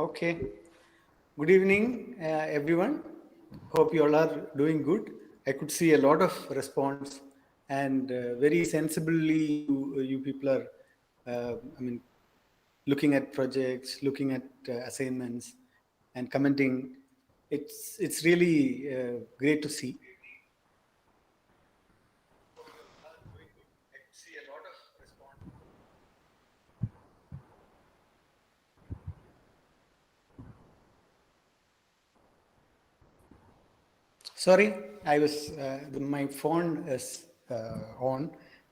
Okay. Good evening, everyone. Hope you all are doing good. I could see a lot of response, and very sensibly, you people are, looking at projects, looking at assignments, and commenting. It's really great to see. Sorry, I was my phone is on,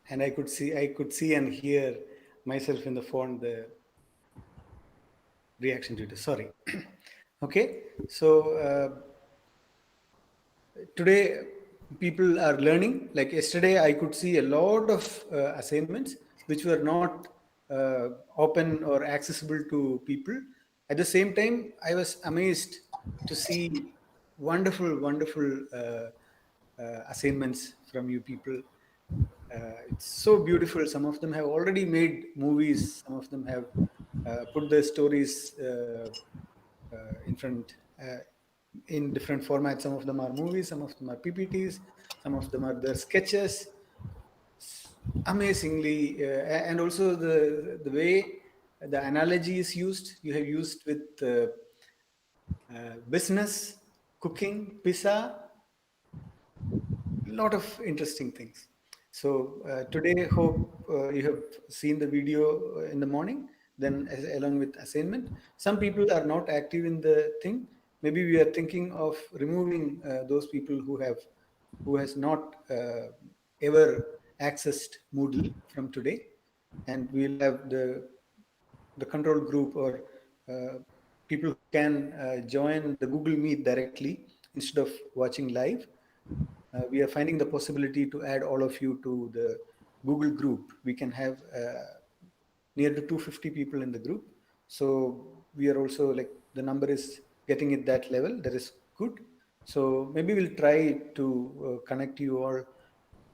and I could see and hear myself in the phone. The reaction to it. Sorry. Okay, so today people are learning. Like yesterday, I could see a lot of assignments which were not open or accessible to people. At the same time, I was amazed to see wonderful assignments from you people. It's so beautiful. Some of them have already made movies. Some of them have put their stories in front in different formats. Some of them are movies. Some of them are PPTs. Some of them are their sketches. Amazingly, and also the way the analogy is used. You have used with business, cooking, pizza, lot of interesting things. So today, hope you have seen the video in the morning, then along with assignment. Some people are not active in the thing. Maybe we are thinking of removing those people who has not ever accessed Moodle from today, and we'll have the control group or people who can join the Google Meet directly instead of watching live. We are finding the possibility to add all of you to the Google group. We can have near to 250 people in the group. So we are also like the number is getting at that level. That is good. So maybe we'll try to connect you all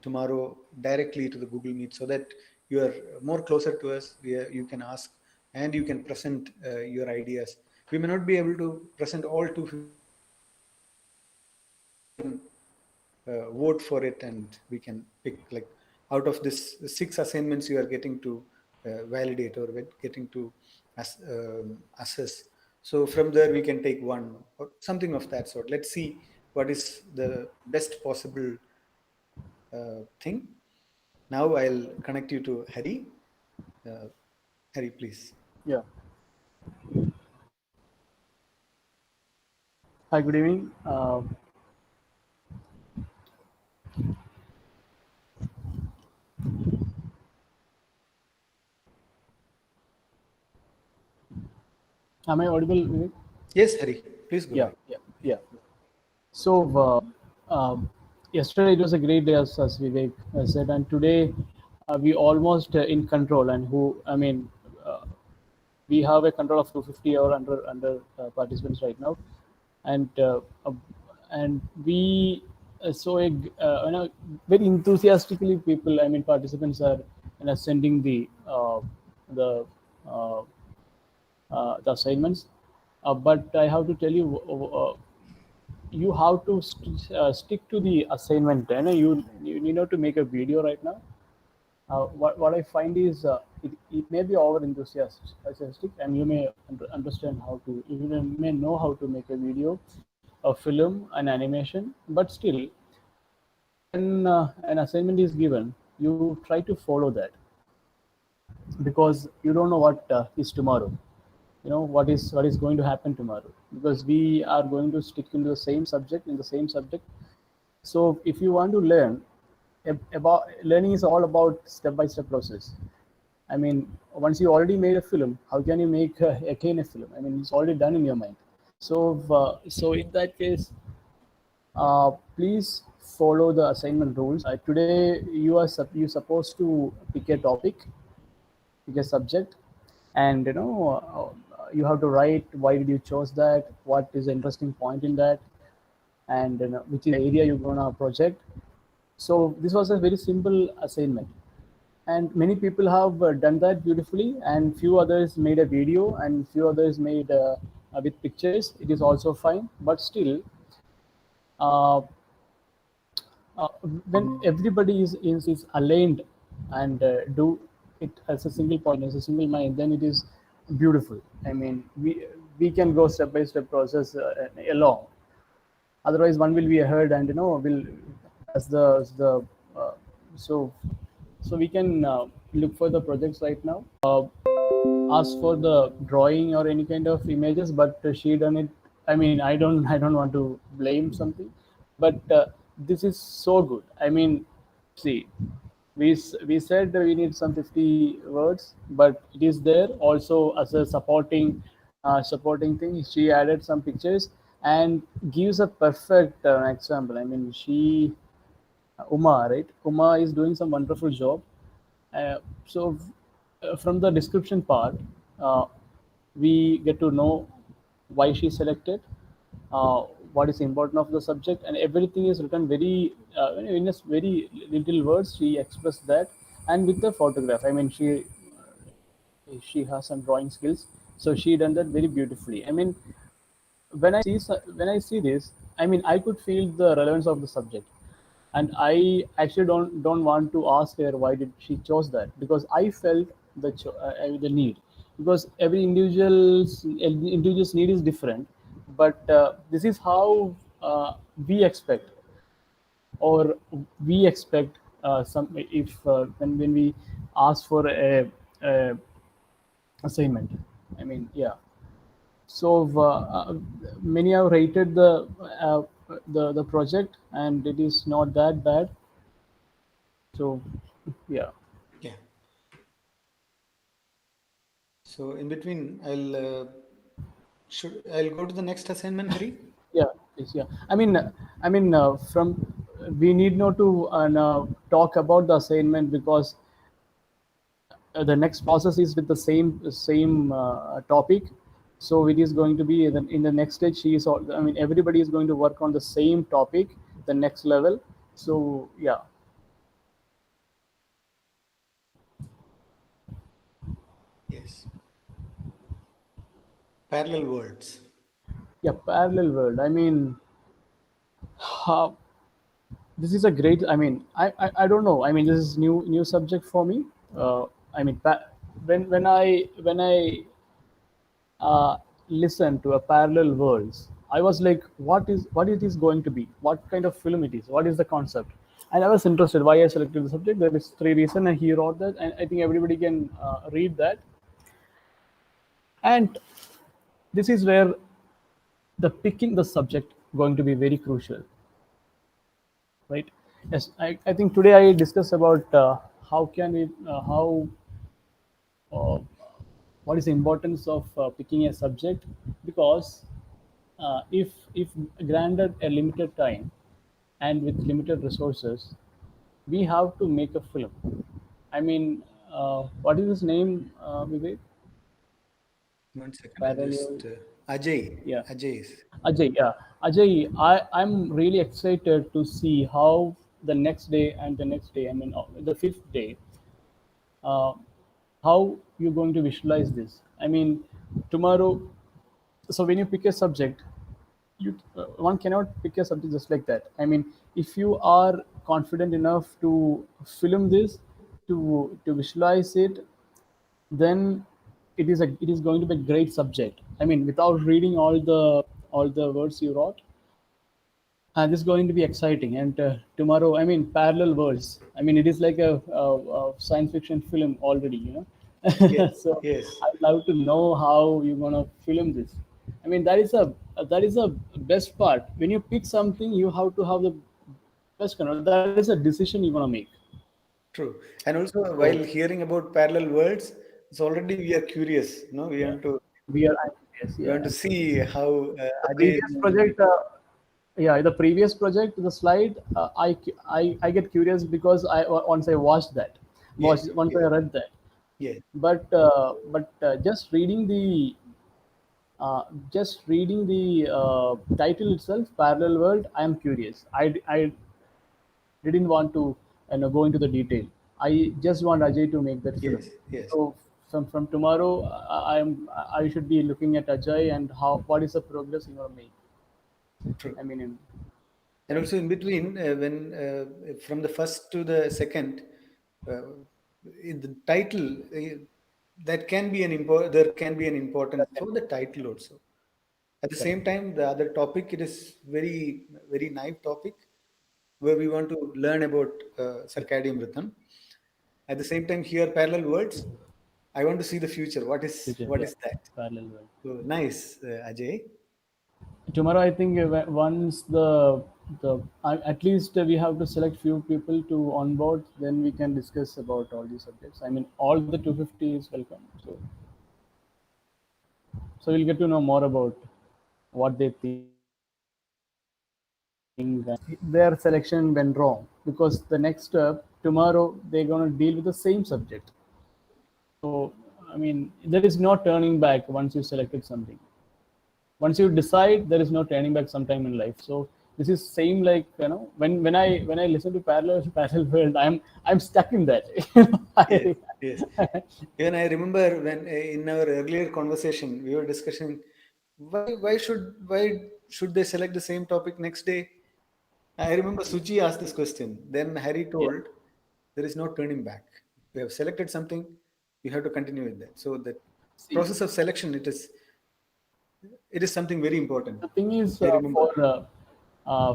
tomorrow directly to the Google Meet so that you are more closer to us. You can ask and you can present your ideas. We may not be able to present all 250 ideas, but you can vote for it, and we can pick like out of this 6 assignments you are getting to validate or getting to assess. So from there we can take one or something of that sort. Let's see what is the best possible thing. Now I'll connect you to Hari. Hari, please. Yeah. Hi, good evening. Am I audible, Vivek? Yes, Hari, please go ahead. Yeah. So yesterday it was a great day, as Vivek said, and today we almost in control. And we have a control of 250 or under participants right now, and we very enthusiastically people. Participants are sending the uh, the assignments. But I have to tell you, you have to stick to the assignment. And you need to make a video right now. What I find is it may be over enthusiastic, and you may understand how to, you may know how to make a video, a film, an animation, but still, when an assignment is given, you try to follow that, because you don't know what is tomorrow. You know what is going to happen tomorrow, because we are going to stick into the same subject. So if you want to learn about learning, is all about step-by-step process. Once you already made a film, how can you make again a film? It's already done in your mind. So in that case, please follow the assignment rules. Today you supposed to pick a topic, pick a subject, and you have to write why did you chose that, what is the interesting point in that, and which is the area you're gonna project. So this was a very simple assignment, and many people have done that beautifully, and few others made a video, and few others made with pictures, it is also fine. But still, uh, uh, when everybody is aligned and do it as a single point, as a single mind, then it is beautiful. I mean, we can go step by step process along. Otherwise, one will be ahead, and will as the uh, so so we can look for the projects right now. Ask for the drawing or any kind of images, but she done it. I mean, I don't want to blame something, but this is so good. I mean, see, we said that we need some 50 words, but it is there also as a supporting thing. She added some pictures and gives a perfect example. I mean, she Uma, right? Uma is doing some wonderful job. So from the description part, uh, we get to know why she selected, uh, what is important of the subject, and everything is written very in a very little words. She expressed that, and with the photograph. I mean, she has some drawing skills, so she done that very beautifully. I mean, when I see this, I mean, I could feel the relevance of the subject, and I actually don't want to ask her why did she chose that, because I felt the need, because every individual's need is different, but this is how we expect, or we expect some if when we ask for a assignment. I mean, yeah. So many have rated uh, the project, and it is not that bad. So yeah, Yeah. So in between, I'll go to the next assignment, Hari. yeah, please, yeah. I mean, from we need not to talk about the assignment, because the next process is with the same topic. So it is going to be in the next stage. She is all, I mean, everybody is going to work on the same topic, the next level. So yeah, Yes. Parallel worlds. yeah, parallel world. I mean, uh, this is a great. I mean, I don't know. I mean, this is new subject for me. I mean, when I listen to a parallel worlds, I was like, what it is going to be? What kind of film it is? What is the concept? And I was interested. Why I selected the subject? There is three reasons, and he wrote that, and I think everybody can read that. And this is where the picking the subject going to be very crucial, right? Yes, I think today I discussed about how can we how uh, what is the importance of picking a subject, because if granted a limited time and with limited resources, we have to make a film. I mean, what is his name, Vivek? 1 second. I'll Parallel, just Ajay. yeah. Ajay. Ajay, yeah. Ajay, I'm really excited to see how the next day and the next day, I mean, the fifth day, uh, how you're going to visualize this. I mean, tomorrow, so when you pick a subject, one cannot pick a subject just like that. I mean, if you are confident enough to film this, to visualize it, then it is going to be a great subject. I mean, without reading all the words you wrote, this is going to be exciting. And tomorrow, I mean, parallel worlds. I mean, it is like a science fiction film already, Yes. So Yes. I'd love to know how you're gonna film this. I mean, that is a best part. When you pick something, you have to have the best control. That is a decision you're gonna make. True. And also, So while hearing about parallel worlds, it's already we are curious. No, yeah, I'm yes, we want yeah. to see how The Ajay is previous going to be. project, yeah, the previous project, the slide, I get curious because once I watched that, Yes. once I Yes. read that, Yes. but just reading the title itself, parallel world, I am curious. I didn't want to go into the detail. I just want Ajay to make that film. Yes. Yes. So from tomorrow, I should be looking at Ajay and how what is the progress you want to make. True. I mean, And right? also in between, when from the first to the second, uh, in the title, that can be an there can be an important for the title also. At the same Correct. time, the other topic, it is very naive topic where we want to learn about Yeah. circadian rhythm. At the same time, here parallel words. I want to see the future. Future, What yeah, is that? parallel world. So nice, Ajay. Tomorrow, I think once at least we have to select few people to onboard, then we can discuss about all these subjects. I mean, all the 250 is welcome. So we'll get to know more about what they think, and their selection went wrong because the next step tomorrow they're going to deal with the same subject. So I mean, there is no turning back once you selected something. Once you decide, there is no turning back sometime in life. So this is same like, when I listen to parallel world, I'm stuck in that. Yes, yes. Even I remember when in our earlier conversation we were discussing why should they select the same topic next day? I remember Suchi asked this question. Then Harry Yeah. told there is no turning back. We have selected something, you have to continue with that. So the See, process of selection, it is something very important. the thing is, I remember.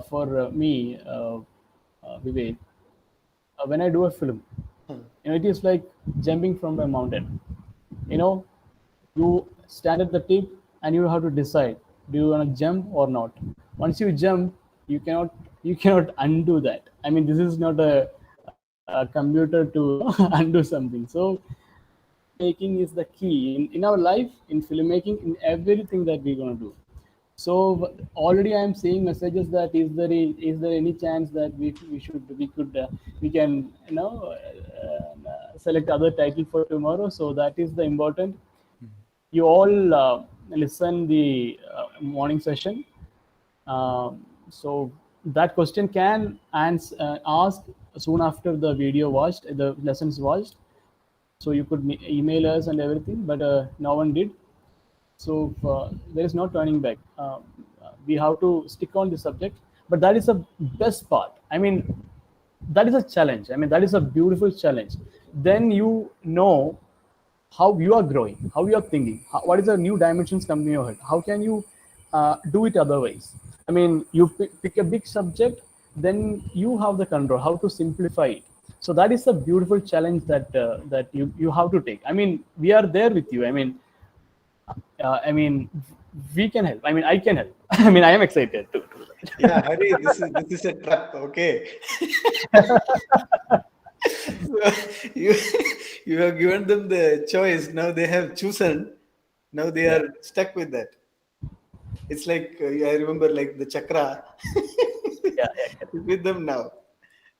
for me, Vivek, when I do a film, Huh. it is like jumping from a mountain. You know, you stand at the tip and you have to decide, do you want to jump or not. Once you jump, you cannot undo that. I mean, this is not a computer to undo something. So filmmaking is the key in our life, in filmmaking, in everything that we're going to do. So already I am seeing messages that is there any chance that we can select other title for tomorrow. So that is the important. You all listen the morning session. So that question can ask soon after the video watched, the lessons watched. So you could email us and everything, but no one did. So there is no turning back. We have to stick on the subject, but that is the best part. I mean, that is a challenge. I mean, that is a beautiful challenge. Then you know how you are growing, how you are thinking, what is the new dimensions coming in your head. How can you do it otherwise? I mean, you pick a big subject, then you have the control how to simplify it. So that is a beautiful challenge that you have to take. I mean, we are there with you. I mean, we can help. I mean, I can help. I mean, I am excited to do Yeah, that. Hari, this is a trap. Okay. So you you have given them the choice. Now they have chosen. Now they Yeah, are stuck with that. It's like I remember like the chakra yeah, yeah. Correct. with them now.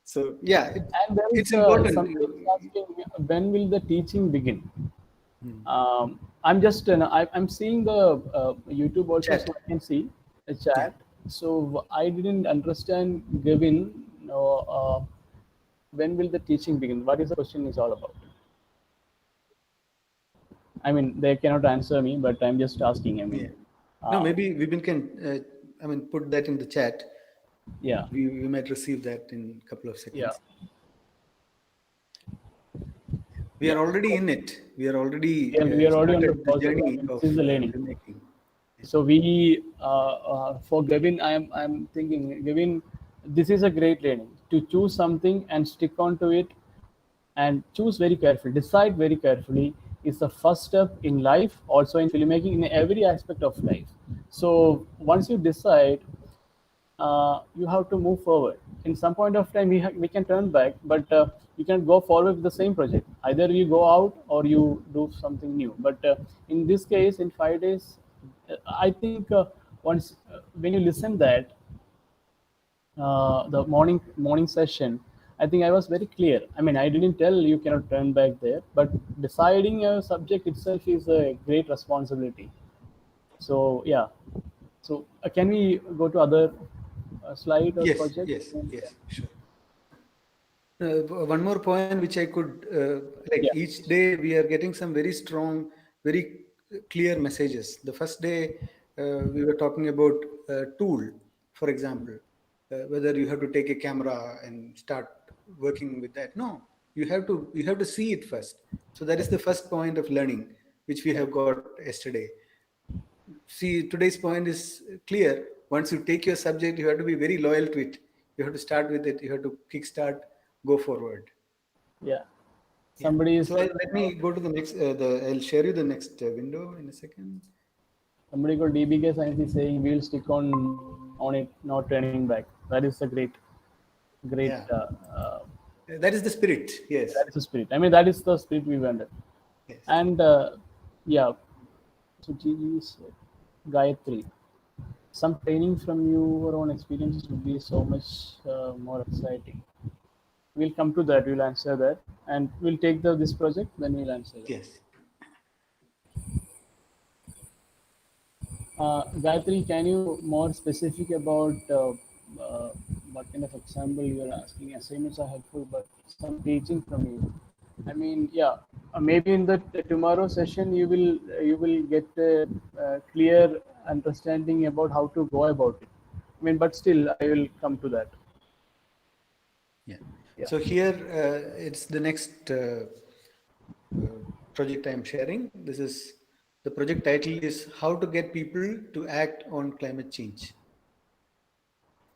So yeah, And there it's is important. somebody is asking, when will the teaching begin? Hmm. I'm just I'm seeing the YouTube also, Chat. so I can see the Yeah. chat. So I didn't understand, Gavin. No, when will the teaching begin? What is the question is all about? I mean, they cannot answer me, but I'm just asking. I Yeah. mean, No, uh, maybe we can. Put that in the chat. yeah, We might receive that in a couple of yeah, seconds. We yeah. are already So in it. We are already we are already on the started the process. I journey mean, of this is the learning. filmmaking. So we for Gavin, I'm thinking, Gavin, this is a great learning to choose something and stick on to it, and choose very carefully, decide very carefully, is the first step in life, also in filmmaking, in every aspect of life. So once you decide, you have to move forward. In some point of time, we can turn back, but you can go forward with the same project. Either you go out or you do something new. But in this case, in 5 days, I think once when you listen that the morning session, I think I was very clear. I mean, I didn't tell you cannot turn back there, but deciding a subject itself is a great responsibility. So yeah. So can we go to other slide or Yes, project? yes, yes, sure. One more point which I could like Yeah. each day we are getting some very strong, very clear messages. The first day we were talking about tool, for example, whether you have to take a camera and start working with that. No, you have to see it first. So that is the first point of learning which we Yeah. have got yesterday. See, today's point is clear. Once you take your subject, you have to be very loyal to it. You have to start with it. You have to kickstart, go forward. Yeah. Yeah. Somebody So is let me go to the next. I'll share you the next window in a second. somebody called DBK Science is saying we'll stick on it, not turning back. That is a great. Yeah, that is the spirit. Yes, That is the spirit. I mean, that is the spirit we wanted. yes, And yeah, so GG is Gayatri. Some training from your own experiences would be so much more exciting. We'll come to that. We'll answer that, and we'll take this project. Then we'll answer that. yes. Gayatri, can you more specific about what kind of example you are asking? Assignments are helpful, but some teaching from you. I mean, yeah, maybe in the tomorrow session you will get a, clear understanding about how to go about it. I mean, but still, I will come to that. Yeah. Yeah. So here it's the next project I am sharing. This is the project title is how to get people to act on climate change.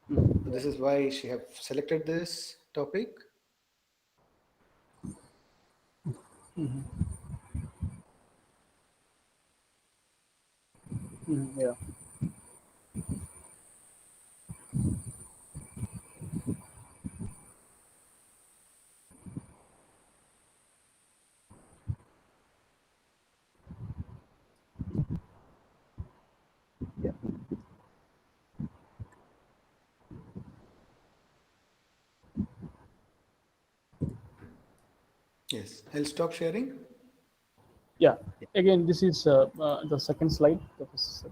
Mhm. So Yeah. this is why she have selected this topic. Mhm. Yeah. Yeah. Yes, I'll stop sharing. Yeah. Again, this is the second slide. Second slide.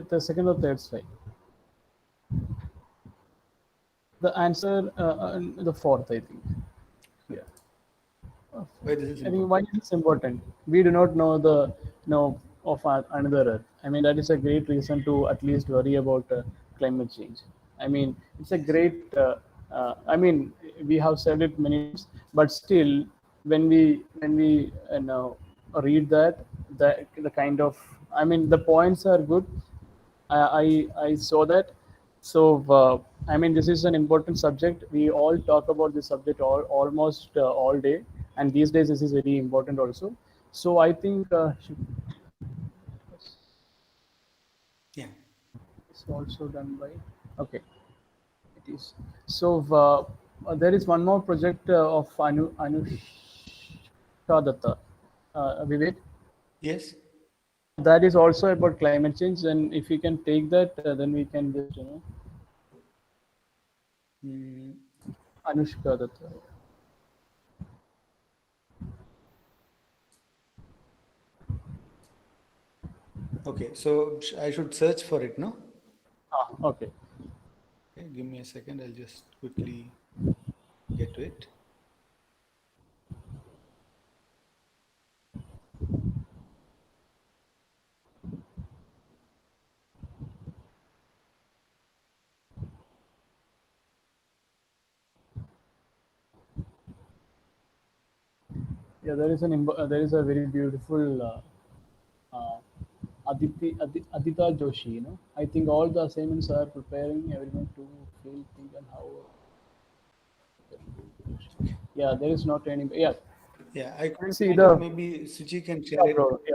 The second or third slide. The answer, the fourth, I think. Yeah. Why this is I think why important? it is important. We do not know the know of another Earth. I mean, that is a great reason to at least worry about climate change. I mean, it's a Yes. great. I mean, we have said it many times, but still, when we read that, the kind of, I mean, the points are good. I saw that. So I mean, this is an important subject. We all talk about this subject almost all day, and these days this is very important also. So I think Yeah. it's also done by. Okay, it is. So there is one more project of Anushka Datta, Vivek. Yes. That is also about climate change, and if we can take that, then we can just Mm, Anushka Datta. okay. So I should search for it, no? Okay. Okay. Give me a second. I'll just quickly get to it. Yeah, there is a very beautiful uh, Adita Joshi. I think all the assignments are preparing everyone to feel, think, and how. Yeah, there is not any. Yeah, Yeah, I couldn't see find it. the Maybe Suchi can share yeah, it. bro. Yeah,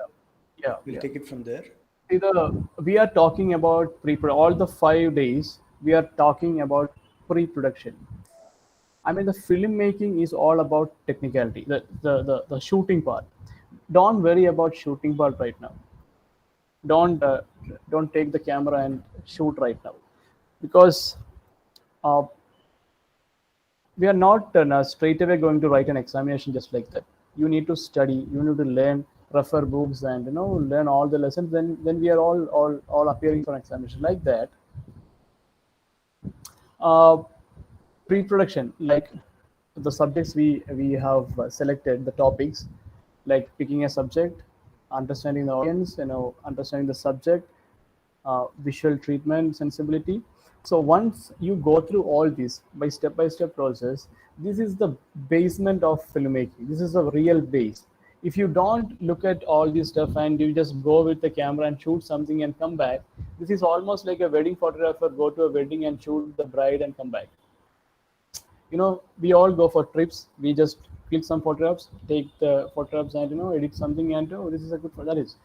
yeah, We'll yeah. take it from there. See the we are talking about pre all the 5 days. We are talking about pre-production. I mean, the filmmaking is all about technicality, the shooting part. Don't worry about shooting part right now. don't uh, don't take the camera and shoot right now, because uh, we are not straight away going to write an examination just like that. You need to study, you need to learn, refer books, and learn all the lessons. Then we are all appearing for an examination like that. uh, pre-production, like the subjects we have selected, the topics, like picking a subject, understanding the audience, understanding the subject, visual treatment, sensibility. So once you go through all this by step process, this is the basement of filmmaking. This is the real base. If you don't look at all this stuff and you just go with the camera and shoot something and come back, this is almost like a wedding photographer go to a wedding and shoot the bride and come back. We all go for trips. We just click some photographs, take the photographs, and edit something, and oh, this is a good photo. That is.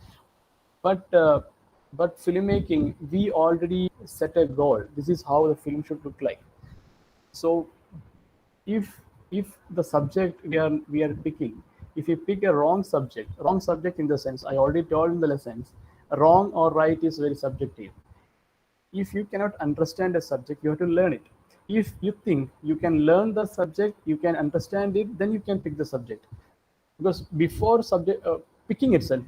But uh, but filmmaking, we already set a goal. This is how the film should look like. So if the subject we are picking, if you pick a wrong subject in the sense I already told in the lessons, wrong or right is very subjective. If you cannot understand a subject, you have to learn it. If you think you can learn the subject, you can understand it, then you can pick the subject. Because before subject picking itself,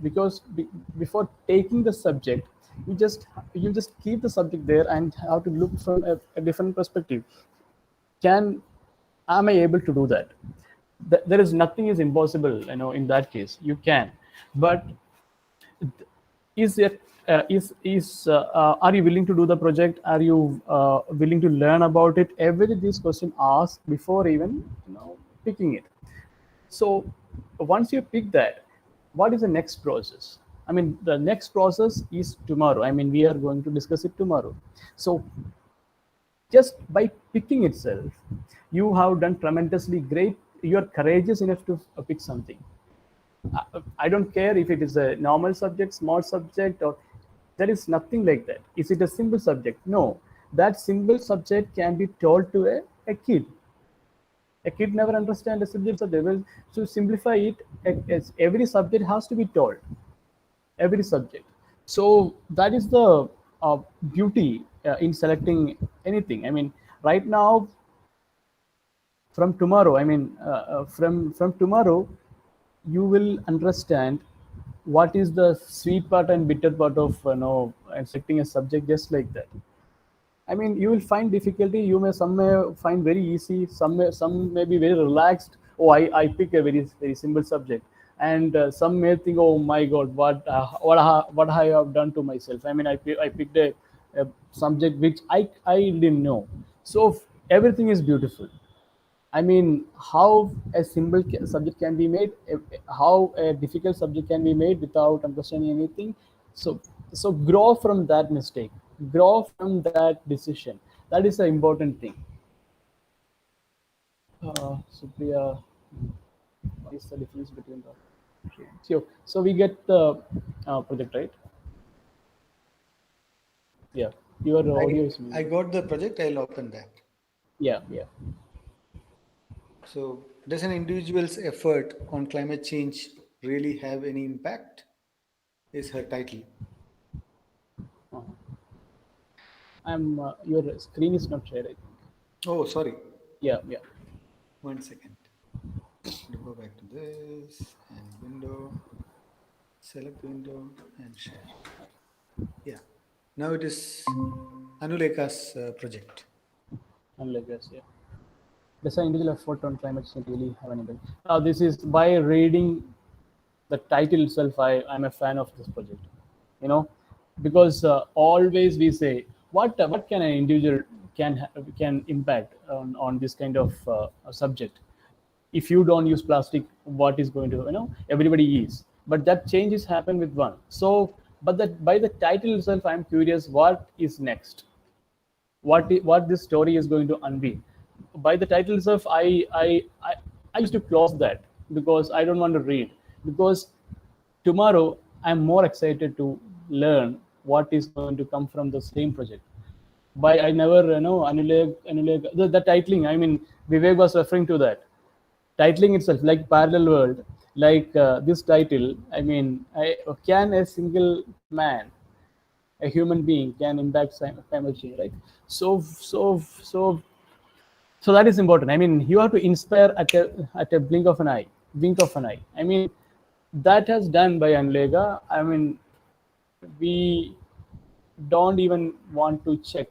before taking the subject, you just keep the subject there and have to look from a different perspective. Can Am I able to do that? There is nothing is impossible, in that case you can. But is it is are you willing to do the project? Are you willing to learn about it? Every these questions asked before even picking it. So once you pick that, what is the next process? I mean, the next process is tomorrow. I mean, we are going to discuss it tomorrow. So just by picking itself, you have done tremendously great. You are courageous enough to pick something. I don't care if it is a normal subject, small subject, or there is nothing like that. Is it a simple subject? No. That simple subject can be told to a kid. A kid never understands a subject, so they will. To simplify it, every subject has to be told. Every subject. So that is the beauty in selecting anything. I mean, right now, from tomorrow, from tomorrow, you will understand what is the sweet part and bitter part of selecting a subject just like that. I mean, you will find difficulty. Some may find very easy. Some may be very relaxed. Oh, I pick a very simple subject, and some may think, oh my God, what I have done to myself. I mean, I picked a subject which I didn't know. So everything is beautiful. I mean, how a simple subject can be made, how a difficult subject can be made without understanding anything. So, so grow from that mistake, grow from that decision. That is the important thing. Supriya, what is the difference between the? So we get the project, right? Yeah, your I audio is I muted. got the project. I'll open that. Yeah, yeah. So, does an individual's effort on climate change really have any impact? Is her title. Uh, your screen is not shared, I think. Oh, sorry. Yeah, yeah. 1 second. To go back to this and window, select window and share. Yeah. Now it is Anuleka's project. Unlike us, yeah. Does an individual effort on climate change really have an impact? This is by reading the title itself. I'm a fan of this project. You know, because always we say what can an individual can impact on this kind of subject. If you don't use plastic, what is going to everybody is, but that changes happen with one. So, but that by the title itself, I'm curious what is next, what this story is going to unveil. By the title itself, I used to close that because I don't want to read, because tomorrow I'm more excited to learn what is going to come from the same project. By I never the titling, I mean, Vivek was referring to that titling itself, like parallel world, like this title. I mean, can a single man, a human being, can impact climate change, right? So that is important. I mean, you have to inspire at a blink of an eye. I mean, that has done by Anlega. I mean, we don't even want to check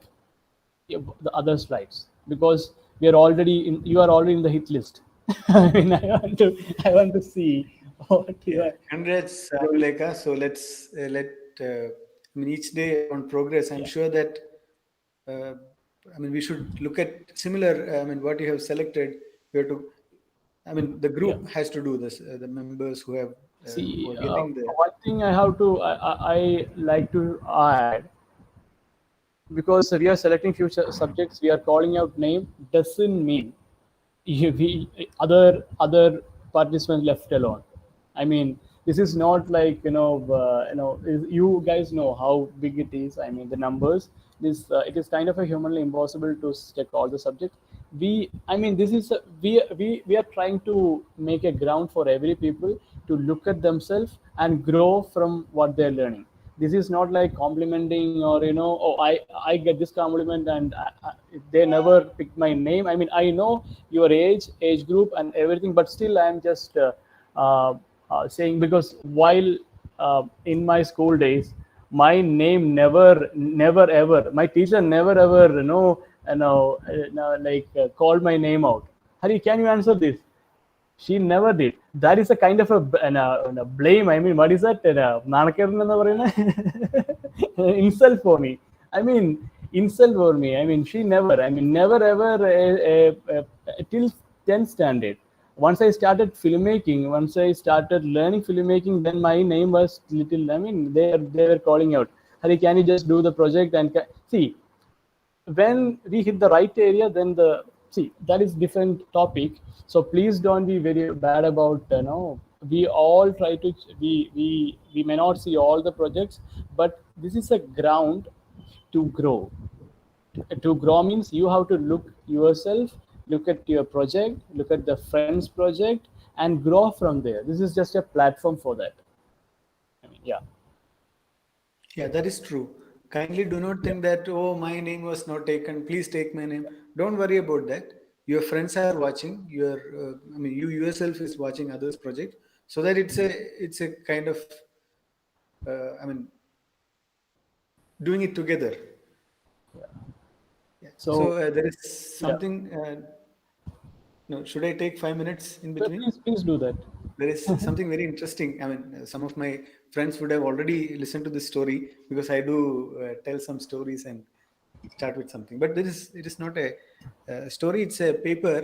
the other slides, because We are already in. You are already in the hit list. I mean, I want to see what you Yeah, are congrats, going. Anuleka. So let I mean each day on progress. I'm Yeah, sure that uh, I mean we should look at similar. I mean what you have selected. We have to. I mean the yeah. group has to do this. The members who See, are getting the one thing I have to I like to add, because we are selecting future subjects, we are calling out name doesn't mean we other participants left alone. I mean, this is not like, you guys know how big it is. I mean, the numbers. This it is kind of a humanly impossible to check all the subjects. I mean, this is we are trying to make a ground for every people to look at themselves and grow from what they're learning. This is not like complimenting, or oh, I get this compliment, and they never pick my name. I mean, I know your age group and everything, but still I'm just uh, saying, because while in my school days, my name never ever, my teacher never ever, like called my name out. Hari, can you answer this? She never did. That is a kind of a blame. I mean, what is that? നാണക്കേട് എന്ന് പറയുന്നത് insult for me. I mean, insult for me. I mean, she never. I mean, never ever till 10th standard. Once I started filmmaking, once I started learning filmmaking, then my name was little. I mean, they were calling out, Hari, can you just do the project and see? When we hit the right area, then the see, that is different topic. So please don't be very bad about, we all try to, we may not see all the projects, but this is a ground to grow. To grow means you have to look yourself, look at your project, look at the friend's project, and grow from there. This is just a platform for that. I mean, yeah. yeah, that is true. Kindly do not Yeah. think that, oh, my name was not taken. Please take my name. Don't worry about that. Your friends are watching. I mean, you yourself is watching others' project, so that it's a kind of, I mean, doing it together. Yeah. So So there is yeah. something. No, should I take 5 minutes in So between? please do that. There is something very interesting. I mean, some of my friends would have already listened to this story because I do tell some stories and start with something. But it is not a story. It's a paper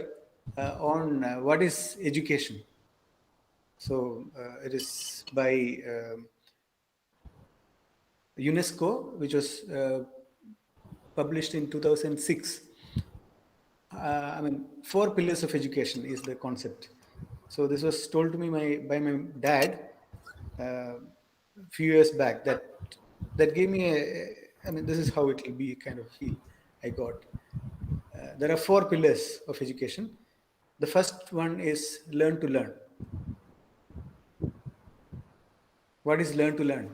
on what is education. So it is by UNESCO, which was published in 2006. I mean, four pillars of education is the concept. So this was told to me by my dad a few years back. That gave me I mean, this is how it will be kind of feel I got. There are four pillars of education. The first one is learn to learn. What is learn to learn?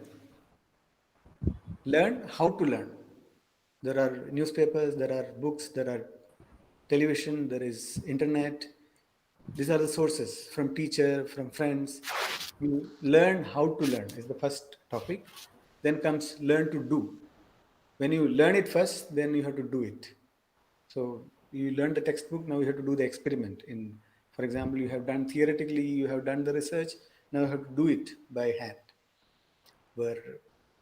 Learn how to learn. There are newspapers, there are books, there are television, there is internet. These are the sources from teacher, from friends. You learn how to learn is the first topic. Then comes learn to do. When you learn it first, then you have to do it. So you learn the textbook, now you have to do the experiment. For example, you have done theoretically, you have done the research, now you have to do it by hand. Where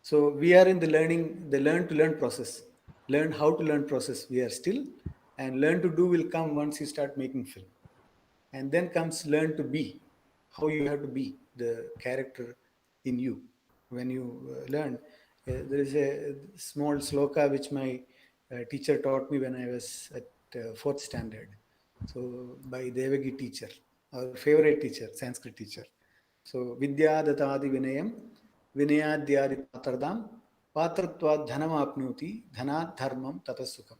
so we are in the learn to learn process. Learn how to learn process. We are still, and learn to do will come once you start making film. And then comes learn to be, how you have to be the character in you. When you learn, there is a small sloka which my teacher taught me when I was at fourth standard. So by Devagi teacher, our favorite teacher, Sanskrit teacher. So Vidya Datadi Vinayam, Vinayadhyadi Patradam, Patratvad Dhanam Apnuti, Dhanat Dharmam Tatasukam.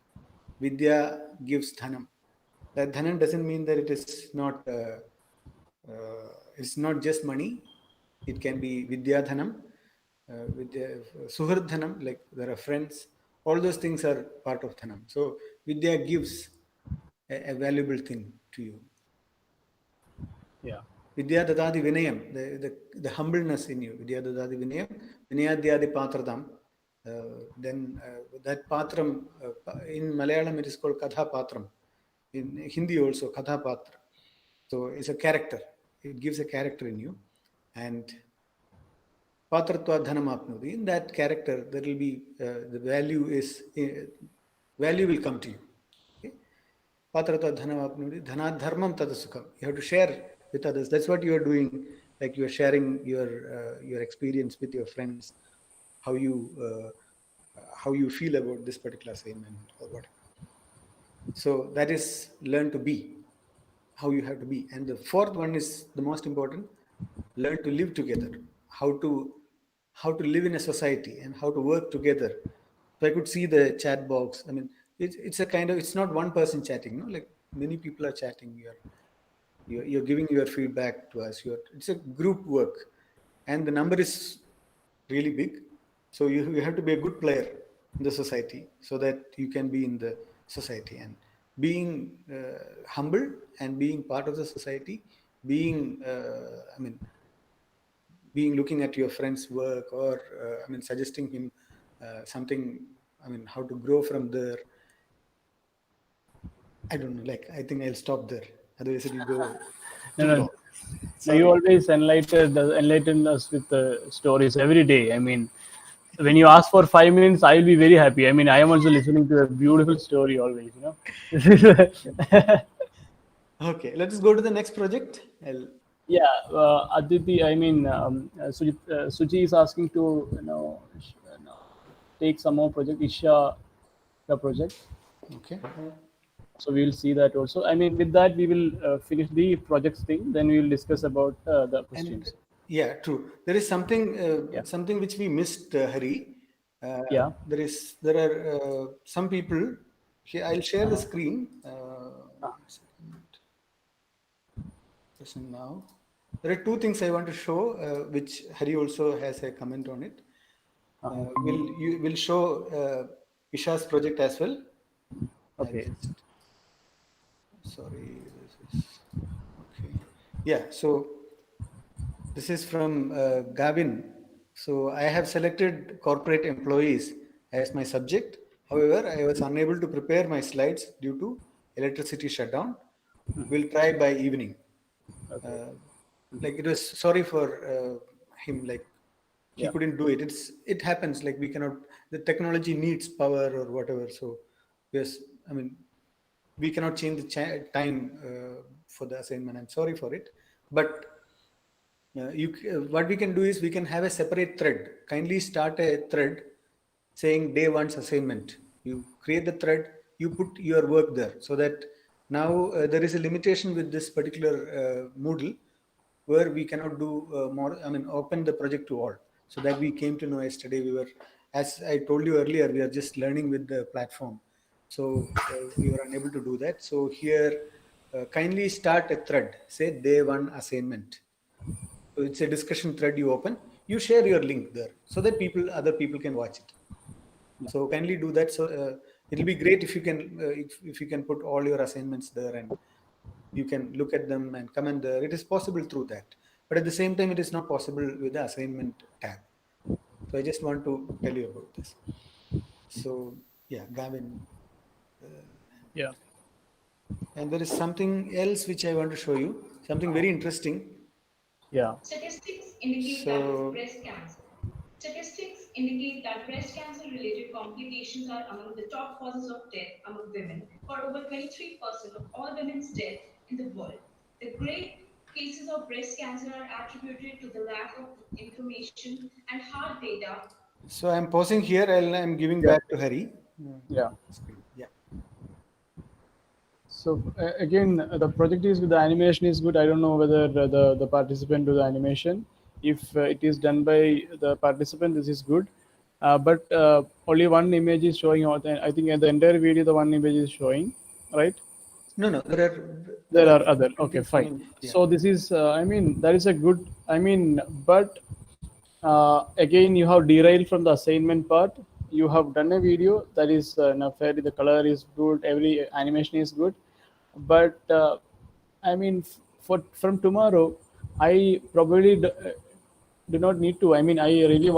Vidya gives dhanam. That dhanam doesn't mean that it's not just money. It can be vidya dhanam, vidya suhrid dhanam, like there are friends. All those things are part of dhanam. So vidya gives a valuable thing to you. Yeah. Vidya dadadi vinayam, the humbleness in you. Vidya dadadi vinayam, vinayadhyadi patradam. Then that patram, in Malayalam it is called katha patram. in Hindi also, Kathapatra. So it's a character. It gives a character in you. And Patratva Dhanamapnodi. In that character, there will be the value will come to you. Okay? Patratva Dhanamapnodi. Dhanadharmam tadasukham. You have to share with others. That's what you are doing. Like you are sharing your experience with your friends, how you feel about this particular assignment or whatever. So that is learn to be how you have to be. And the fourth one is the most important: learn to live together. How to live in a society and how to work together. So I could see the chat box. I mean, it's a kind of, it's not one person chatting, no, like many people are chatting. You're giving your feedback to us. It's a group work, and the number is really big. So you have to be a good player in the society so that you can be in the society, and being humble and being part of the society, being I mean, being looking at your friend's work, or I mean, suggesting him something. I mean, how to grow from there. I don't know. Like, I think I'll stop there. Otherwise, it will go No, too no, long. no, you Sorry. always enlighten us with stories every day. I mean, when you ask for 5 minutes, I will be very happy. I mean, I am also listening to a beautiful story always. You know, this is Okay, let us go to the next project. I'll. yeah. Aditi, I mean, Suji is asking to take some more project. Isha, the project. Okay. So we will see that also. I mean, with that we will finish the projects thing. Then we will discuss about the And questions. yeah, true. There is something Yeah, which we missed, Hari. yeah, There are some people. Here, I'll share the uh-huh. screen. Uh, One second. Listen now. There are two things I want to show, which Hari also has a comment on it. uh-huh. Will show Isha's project as well. I'll Okay. just, sorry, this is okay. Yeah, so this is from Gavin. So I have selected corporate employees as my subject. However, I was unable to prepare my slides due to electricity shutdown. We'll try by evening. Okay. Uh, like, it was sorry for him. Like, he Yeah. couldn't do it. It happens. Like, we cannot. The technology needs power or whatever. So yes, I mean, we cannot change the time for the assignment. I'm sorry for it, but what we can do is we can have a separate thread. Kindly start a thread saying day one's assignment. You create the thread, you put your work there, so that now there is a limitation with this particular Moodle where we cannot do more. I mean, open the project to all. So that we came to know yesterday. We were, as I told you earlier, we are just learning with the platform. So we were unable to do that. So here, kindly start a thread. Say day one assignment. So it's a discussion thread you open. You share your link there so that other people can watch it. Yeah. So kindly do that. So it'll be great if you can, if you can put all your assignments there, and you can look at them and comment there. It is possible through that, but at the same time, it is not possible with the assignment tab. So I just want to tell you about this. So yeah, Gavin, Yeah. and there is something else which I want to show you. Something very interesting. Yeah. Statistics indicate that So breast cancer. Statistics indicate that breast cancer related complications are among the top causes of death among women for over 23% of all women's death in the world. The great cases of breast cancer are attributed to the lack of information and hard data. so I'm pausing here. I'm giving Yeah. back to Hari. Yeah. Screen. Yeah. So again, the project is with the animation is good. I don't know whether the participant do the animation. If it is done by the participant, this is good. But only one image is showing out. I think in the entire video, the one image is showing, right? No, no, There there are are other. Okay, things. I fine. mean, yeah. So this is, I mean, that is a good. I mean, but again, you have derailed from the assignment part. You have done a video that is now fairly. The color is good. Every animation is good, but I mean, for from tomorrow, I probably do not need to. I mean, I really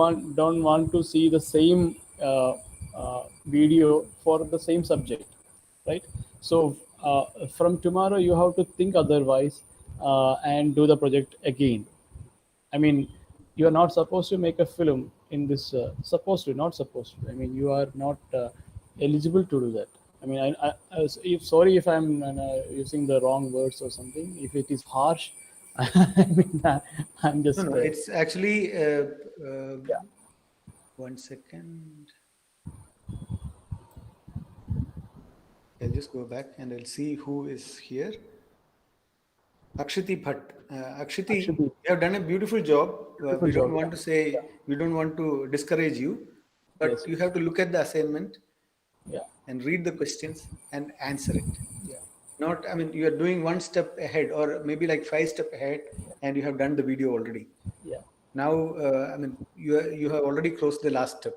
don't want to see the same video for the same subject, right? So from tomorrow you have to think otherwise and do the project again. I mean, you are not supposed to make a film in this. Supposed to, not supposed to. I mean, you are not eligible to do that. I mean, if sorry if I'm using the wrong words or something. If it is harsh, I mean, I'm No, just no, it's actually uh, yeah. 1 second. I'll just go back and I'll see who is here. Akshiti Bhatt. Akshiti, Actually, you have done a beautiful job. beautiful We don't job. want Yeah, to say, yeah, we don't want to discourage you, but yes, you yes, have to look at the assignment yeah, and read the questions and answer it. yeah, Not, I mean, you are doing one step ahead or maybe like five step ahead and you have done the video already. yeah, Now, I mean, you have already closed the last step.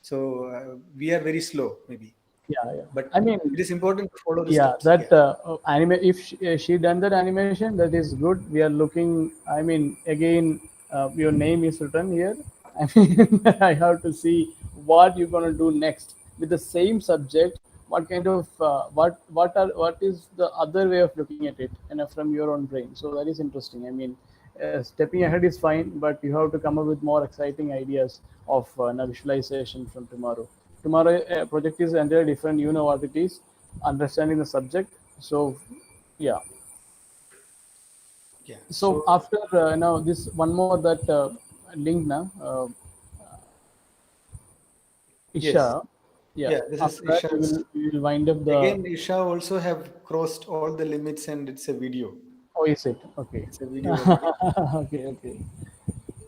So we are very slow, maybe, yeah, yeah. but I mean, it is important to follow the yeah, steps. Yeah. that anime, if she done that animation, that is good. We are looking, I mean, again, your name is written here. I mean, I have to see what you're going to do next with the same subject. What kind of what is the other way of looking at it, and from your own brain. So that is interesting. I mean, stepping ahead is fine, but you have to come up with more exciting ideas of visualization from tomorrow. Tomorrow project is entirely different. You know what it is, understanding the subject. So yeah. Yeah. So So, after now this one more that link now, yes. Isha. Yeah. Yeah, this is After that Isha's. we will wind up the. Again, Isha also have crossed all the limits and it's a video. Oh, is it okay? It's a video already. Okay, okay.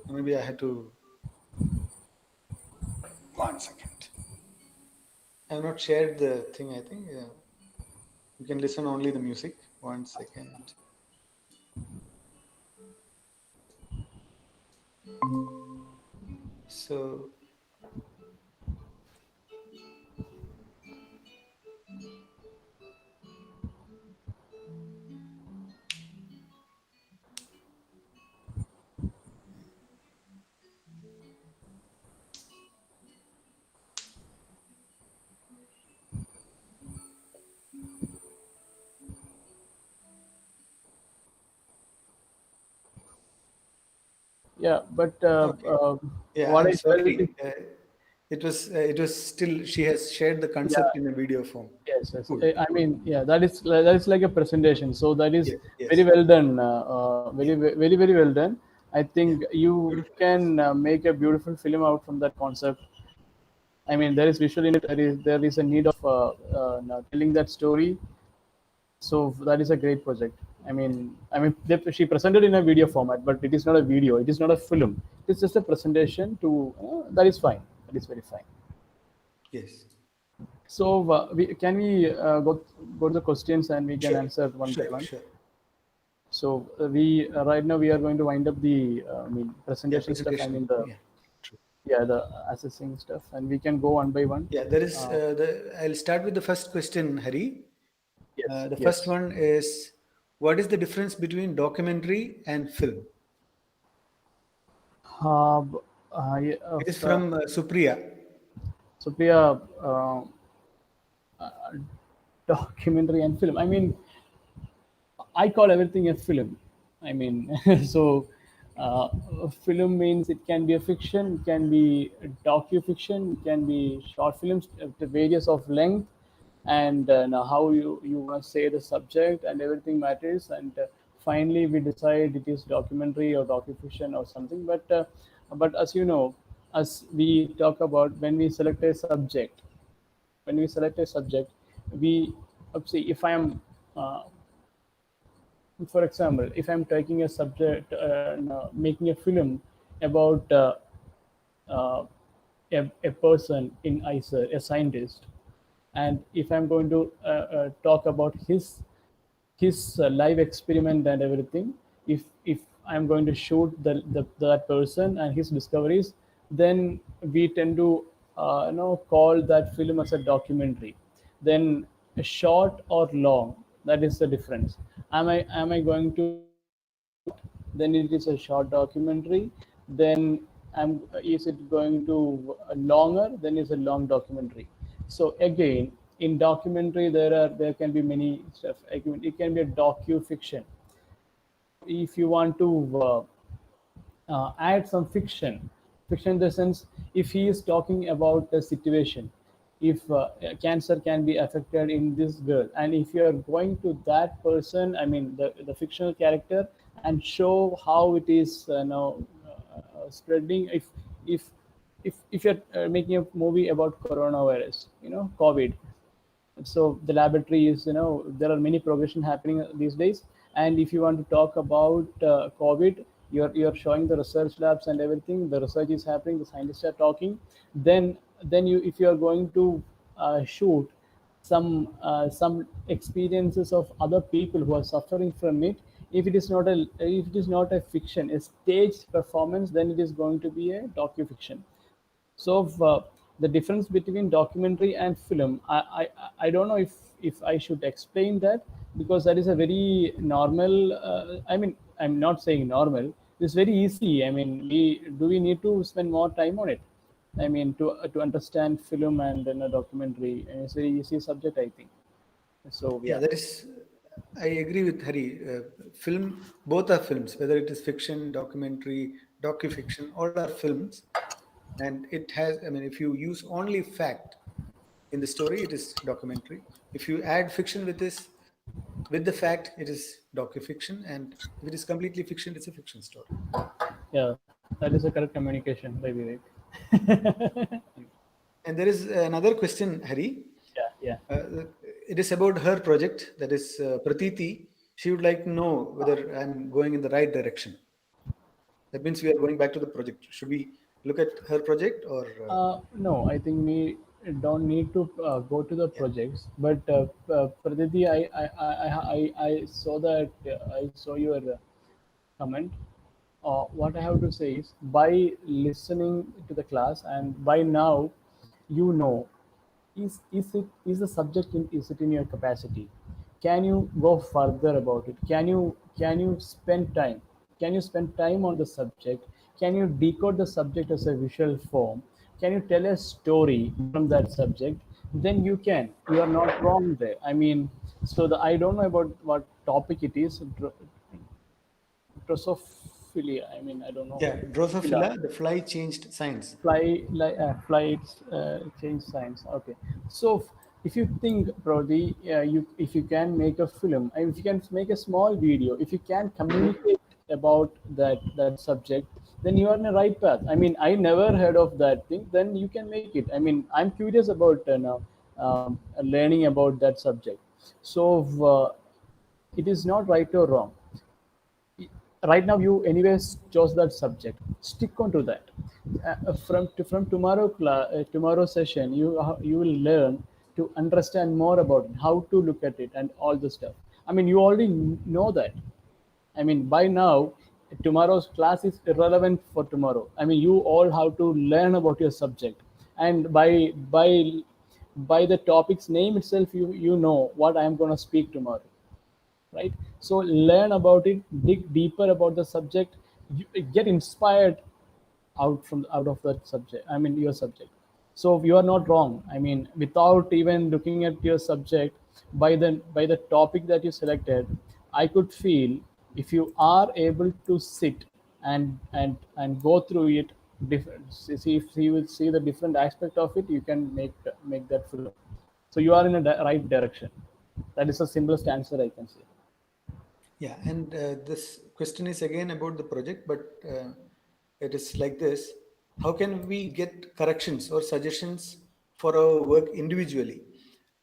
Maybe I had to 1 second. I have not shared the thing, I think. You can listen only the music. 1 second. So, Yeah, but okay. Yeah, what I'm I felt is, sorry. It was still, she has shared the yeah. concept in a video form. Yes, yes. Cool, I cool. mean, yeah, that is like a presentation. So that is Yes, very yes. well done. Yeah, Very well done. I yeah. think you Beautiful. can make a beautiful film out from that concept. I mean, there is visual in it. There is a need of now telling that story. So that is a great project. She presented in a video format, but it is not a video. It is not a film. It's just a presentation. To that is fine. That is very fine. Yes. So we go to the questions and we can Sure, answer one by sure, one. sure. So we right now we are going to wind up the Yeah, presentation stuff. I presentation. mean the Yeah, true. yeah the assessing stuff, and we can go one by one. Yeah, there is Uh, I'll start with the first question, Hari. yes, The first yes. one is, what is the difference between documentary and film? B- yeah, It is from Supriya. Supriya, documentary and film. I mean, I call everything a film. I mean, so film means it can be a fiction, it can be a docu-fiction, it can be short films, the various of length, and now how you want to say the subject and everything matters. And finally, we decide it is documentary or docu-fiction or something. But as you know, as we talk about when we select a subject, we see if I am for example, if I'm taking a subject, no, making a film about uh, a person in IISER, a scientist, and if I'm going to talk about his live experiment and everything, if I'm going to shoot that person and his discoveries, then we tend to call that film as a documentary. Then a short or long, that is the difference. Am I going to short, then it is a short documentary. Then is it going to longer, then it's a long documentary. So again, in documentary there can be many stuff. Like, it can be a docu fiction. If you want to add some fiction in the sense, if he is talking about a situation, if cancer can be affected in this girl, and if you are going to that person, I mean the fictional character, and show how it is spreading. If you're making a movie about coronavirus, COVID, so the laboratory is, there are many progression happening these days. And if you want to talk about COVID, you're showing the research labs and everything, the research is happening, the scientists are talking. Then you, if you are going to shoot some experiences of other people who are suffering from it, if it is not a fiction, a staged performance, then it is going to be a docu-fiction. So the difference between documentary and film, I don't know if I should explain that, because that is a very normal. I mean, I'm not saying normal. It's very easy. I mean, we need to spend more time on it. I mean, to understand film and then a documentary, and it's a very easy subject, I think. So Yeah, yeah, that is, I agree with Hari. Film, both are films, whether it is fiction, documentary, docu-fiction, all are films. And it has, I mean, if you use only fact in the story, it is documentary. If you add fiction with the fact, it is docu-fiction. And if it is completely fiction, it's a fiction story. yeah, that is a correct communication by Vivek. And there is another question, Hari. Yeah, yeah. Uh, it is about her project, that is Pratiti. She would like to know whether I'm going in the right direction. That means we are going back to the project. Should we look at her project or No, I think we don't need to go to the yeah? projects. But Praditi, I saw that I saw your comment. What I have to say is, by listening to the class, and by now, you know, is the subject is it in your capacity? Can you go further about it? Can you spend time? Can you spend time on the subject? Can you decode the subject as a visual form? Can you tell a story from that subject? Then you can. You are not wrong there. I mean, so the I don't know about what topic it is. Drosophila. I mean, I don't know. Yeah, Phila. Drosophila, the fly changed signs. Flights change signs. Okay, so if you think, Brody, you if you can make a film, and if you can make a small video, if you can communicate about that subject, then you are in the right path. I mean, I never heard of that thing. Then you can make it. I mean, I'm curious about now learning about that subject. So it is not right or wrong. Right now you anyways chose that subject, stick on to that. From tomorrow session, you will learn to understand more about it, how to look at it and all the stuff. I mean, you already know that. I mean, by now, tomorrow's class is irrelevant for tomorrow. I mean, you all have to learn about your subject, and by the topic's name itself, you know what I am going to speak tomorrow, right? So learn about it, dig deeper about the subject, you get inspired out of that subject, I mean your subject. So you are not wrong. I mean, without even looking at your subject, by the topic that you selected, I could feel, if you are able to sit and go through it, different see if you will see the different aspect of it, you can make that film. So you are in a right direction. That is the simplest answer I can say. Yeah, and this question is again about the project, but it is like this: how can we get corrections or suggestions for our work individually?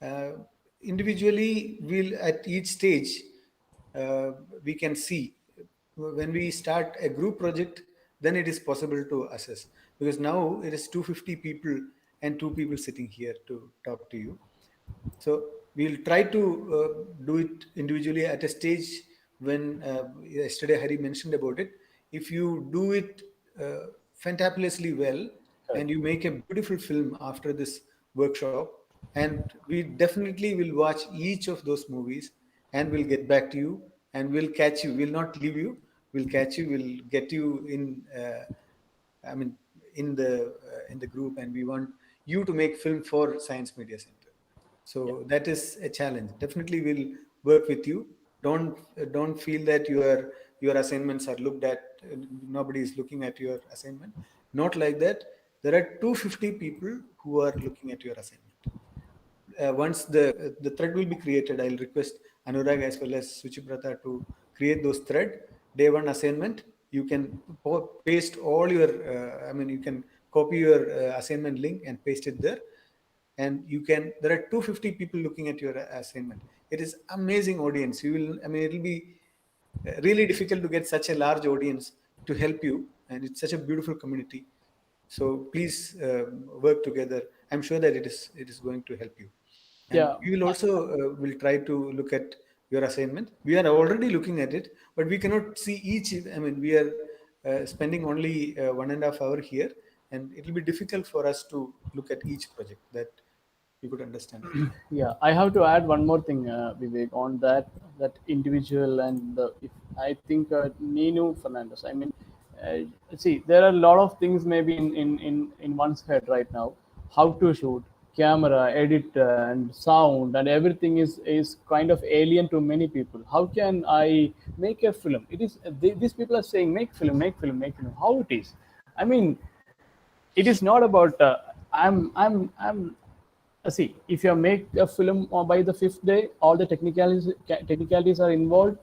Uh, Individually, we'll at each stage uh, we can see when we start a group project, then it is possible to assess, because now it is 250 people and two people sitting here to talk to you. So we'll try to do it individually at a stage when yesterday Hari mentioned about it. If you do it fantabulously well and Correct. you make a beautiful film after this workshop, and we definitely will watch each of those movies and we'll get back to you and we'll catch you. We'll not leave you. We'll catch you. We'll get you in. I mean, in the group, and we want you to make film for Science Media Center. yeah, So that is a challenge. Definitely, we'll work with you. Don't feel that your assignments are looked at. Nobody is looking at your assignment. Not like that. There are 250 people who are looking at your assignment. Once the thread will be created, I'll request Anurag as well as Suchiprata to create those thread. Day one assignment, you can paste all your, you can copy your assignment link and paste it there. And there are 250 people looking at your assignment. It is amazing audience. It'll be really difficult to get such a large audience to help you. And it's such a beautiful community. So please work together. I'm sure that it is going to help you. And yeah. we will also will try to look at your assignment. We are already looking at it, but we cannot see each. We are spending only 1.5 hour here, and it will be difficult for us to look at each project. That you could understand that. Yeah, I have to add one more thing, Vivek, on that individual and if I think Ninu Fernandez. I mean, uh, see, there are a lot of things maybe in one's head right now. How to shoot, camera, edit, and sound, and everything is kind of alien to many people. How can I make a film? It is these people are saying make film, make film, make film. How it is? I mean, it is not about I'm see, if you make a film by the fifth day, all the technicalities are involved.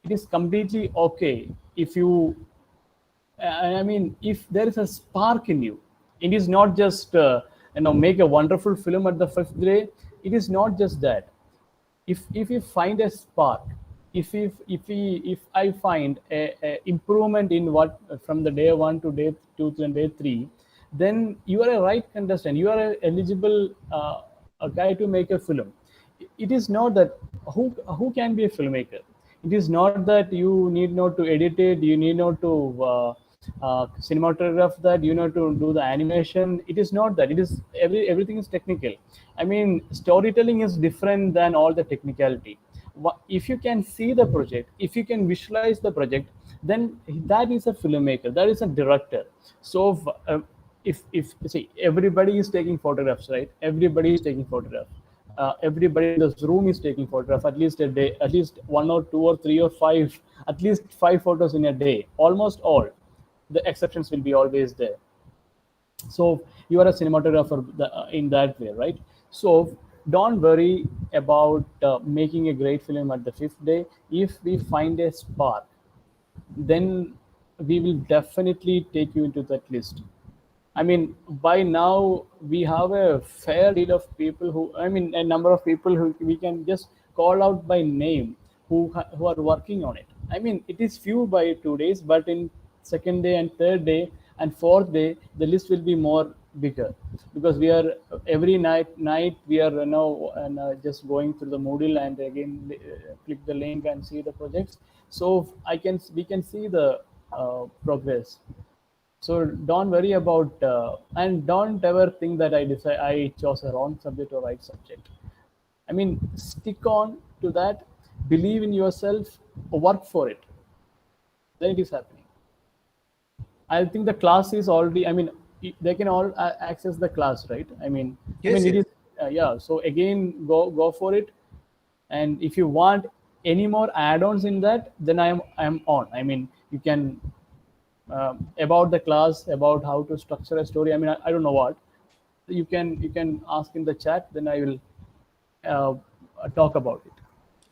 It is completely okay if you I mean, if there is a spark in you, it is not just make a wonderful film at the fifth day. It is not just that. If you find a spark, if I find a improvement in what from the day one to day two to day three, then you are a right contestant. You are a eligible a guy to make a film. It is not that who can be a filmmaker. It is not that you need not to edit it, you need not to cinematograph that, you know, to do the animation. It is not that. It is everything is technical. I mean, storytelling is different than all the technicality. If you can see the project, if you can visualize the project, then that is a filmmaker, that is a director. So if see, everybody is taking photographs, right? Everybody is taking photograph. Everybody in this room is taking photograph at least a day, at least one or two or three or five, at least five photos in a day, almost all. The exceptions will be always there. So you are a cinematographer in that way, right? So don't worry about making a great film at the fifth day. If we find a spark, then we will definitely take you into that list. I mean, by now we have a fair deal of people who, I mean, a number of people who we can just call out by name who are working on it. I mean, it is few by 2 days, but in second day and third day and fourth day, the list will be more bigger because we are every night we are now and just going through the Moodle and again click the link and see the projects. So we can see the progress. So don't worry about and don't ever think that I chose a wrong subject or right subject. I mean, stick on to that, believe in yourself, work for it. Then it is happening. I think the class is already. I mean, they can all access the class, right? I Yes, mean it yes. is. Yeah. So again, go for it. And if you want any more add-ons in that, then I'm on. I mean, you can about the class, about how to structure a story. I mean, I don't know what. You can ask in the chat. Then I will uh, talk about it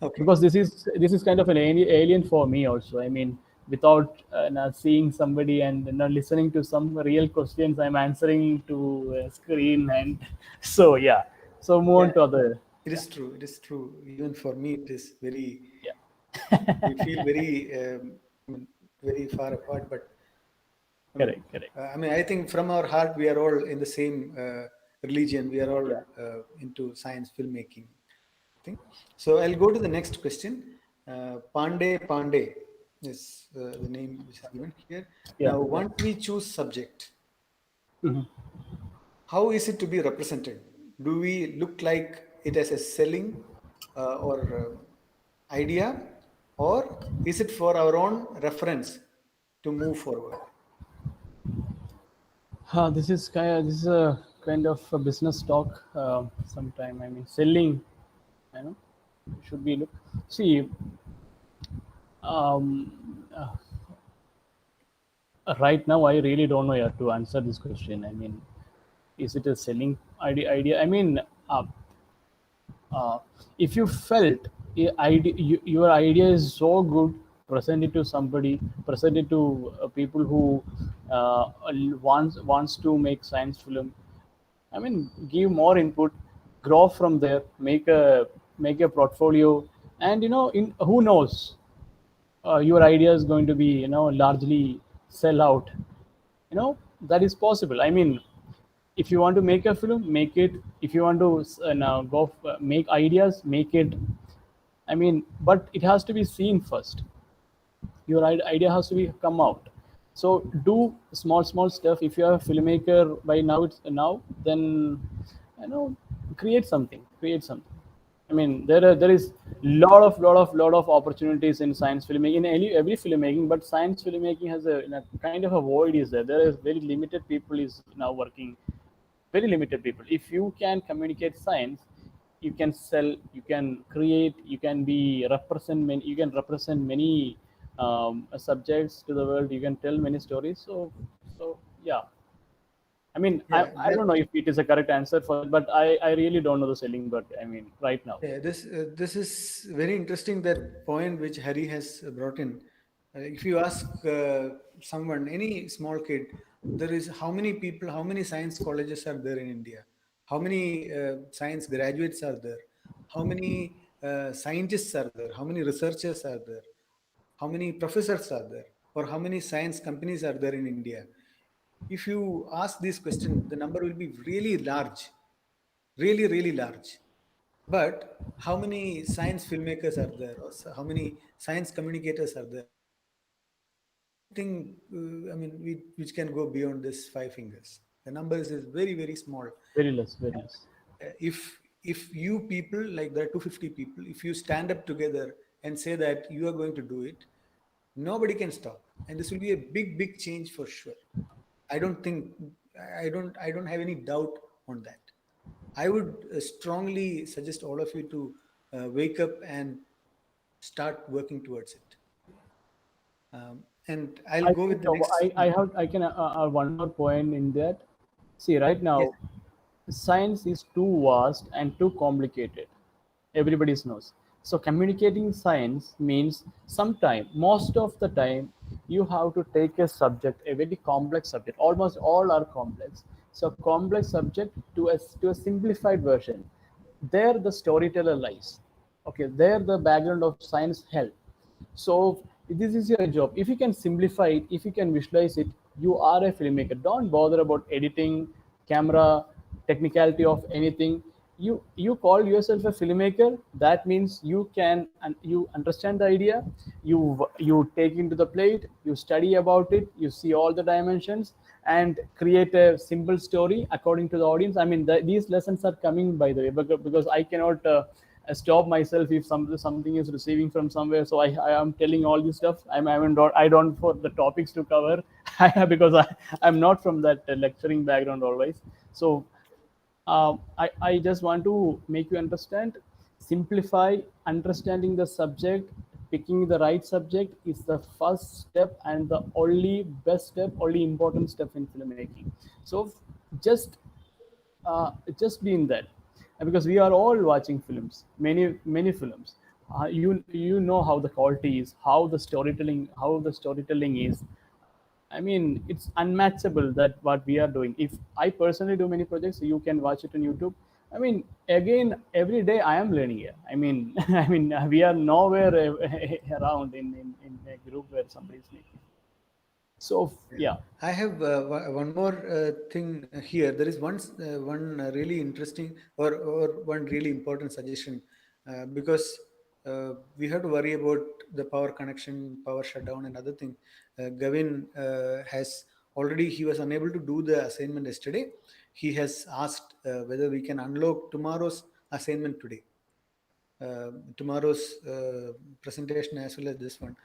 Okay. because this is kind of an alien for me also. I mean, without not seeing somebody and not listening to some real questions, I'm answering to a screen, and so yeah. So move Yeah, on to other. it is true. It is true. Even for me, it is very. Yeah, We feel very far apart, but I mean, correct, correct. I think from our heart, we are all in the same religion. We are all Yeah, into science filmmaking thing. So I'll go to the next question. Pandey is the name which is given here. yeah, Now, yeah. once we choose subject, Mhm. how is it to be represented? Do we look like it as a selling or idea, or is it for our own reference to move forward? This is kind of this is a kind of a business talk sometime. I mean, selling, you know, should be look. See, uh, right now, I really don't know how to answer this question. I mean, is it a selling idea? I mean, uh, uh, if you felt your idea is so good, present it to somebody, present it to people who wants to make science film. I mean, give more input, grow from there, make a portfolio, and in who knows, your idea is going to be largely sell out. That is possible. I mean, if you want to make a film, make it. If you want to now make ideas, make it. I mean, but it has to be seen first. Your idea has to be come out. So do small stuff. If you are a filmmaker by now, it's now, then you know create something. I mean, there is lot of opportunities in science filmmaking, in every filmmaking, but science filmmaking has a kind of a void is there. There is very limited people is now working, very limited people. If you can communicate science, you can sell, you can create, you can represent many subjects to the world. You can tell many stories. So yeah. I mean, I, Yeah, I don't know if it is a correct answer for that, but I really don't know the selling. But I mean, right now, yeah, this is very interesting, that point which Hari has brought in. If you ask someone, any small kid, there is how many people, how many science colleges are there in India? How many science graduates are there? How many scientists are there? How many researchers are there? How many professors are there? Or how many science companies are there in India? If you ask this question, the number will be really large, really, really large. But how many science filmmakers are there, or how many science communicators are there? I don't think, I mean, which can go beyond this five fingers. The numbers is very, very small. very less, very less. If you people, like there are 250 people, if you stand up together and say that you are going to do it, nobody can stop, and this will be a big, big change for sure. I don't think, I don't have any doubt on that. I would strongly suggest all of you to wake up and start working towards it. And I'll I go with think the next. I can one more point in that. See, right Yes. now, science is too vast and too complicated. Everybody knows. So communicating science means sometime, most of the time, you have to take a subject, a very complex subject. Almost all are complex. So complex subject to a simplified version. There the storyteller lies. Okay, there the background of science help. So this is your job. If you can simplify it, if you can visualize it, you are a filmmaker. Don't bother about editing, camera, technicality of anything. You call yourself a filmmaker. That means you can, and you understand the idea. You take into the plate. You study about it. You see all the dimensions and create a simple story according to the audience. I mean, these lessons are coming by the way, because I cannot stop myself if something is receiving from somewhere. So I am telling all this stuff. I don't for the topics to cover because I'm not from that lecturing background always. So I just want to make you understand, simplify, understanding the subject, picking the right subject is the first step and the only best step, only important step in filmmaking. So just just be in that. Because we are all watching films, many films. You know how the quality is, how the storytelling is. I mean, it's unmatchable that what we are doing. If I personally do many projects, you can watch it on YouTube. I mean, again, every day I am learning here. I mean, I mean, we are nowhere around in a group where somebody is making. So Yeah. yeah, I have one more thing here. There is one really interesting, or one really important suggestion, because we have to worry about the power connection, power shutdown, and other thing. Gavin has already, he was unable to do the assignment yesterday. He has asked whether we can unlock tomorrow's assignment today, tomorrow's presentation as well as this one.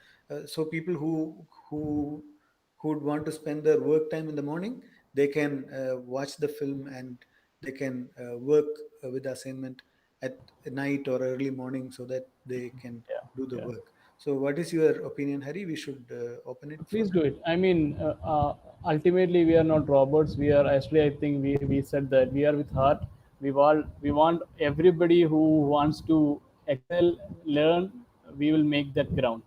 So people who who would want to spend their work time in the morning, they can watch the film and they can work with the assignment at night or early morning so that they can Yeah, do the yeah. work. So, what is your opinion, Hari? We should open it for. Please do it. I mean, ultimately, we are not robots. We are actually, I think we said that we are with heart. We want everybody who wants to excel, learn. We will make that ground.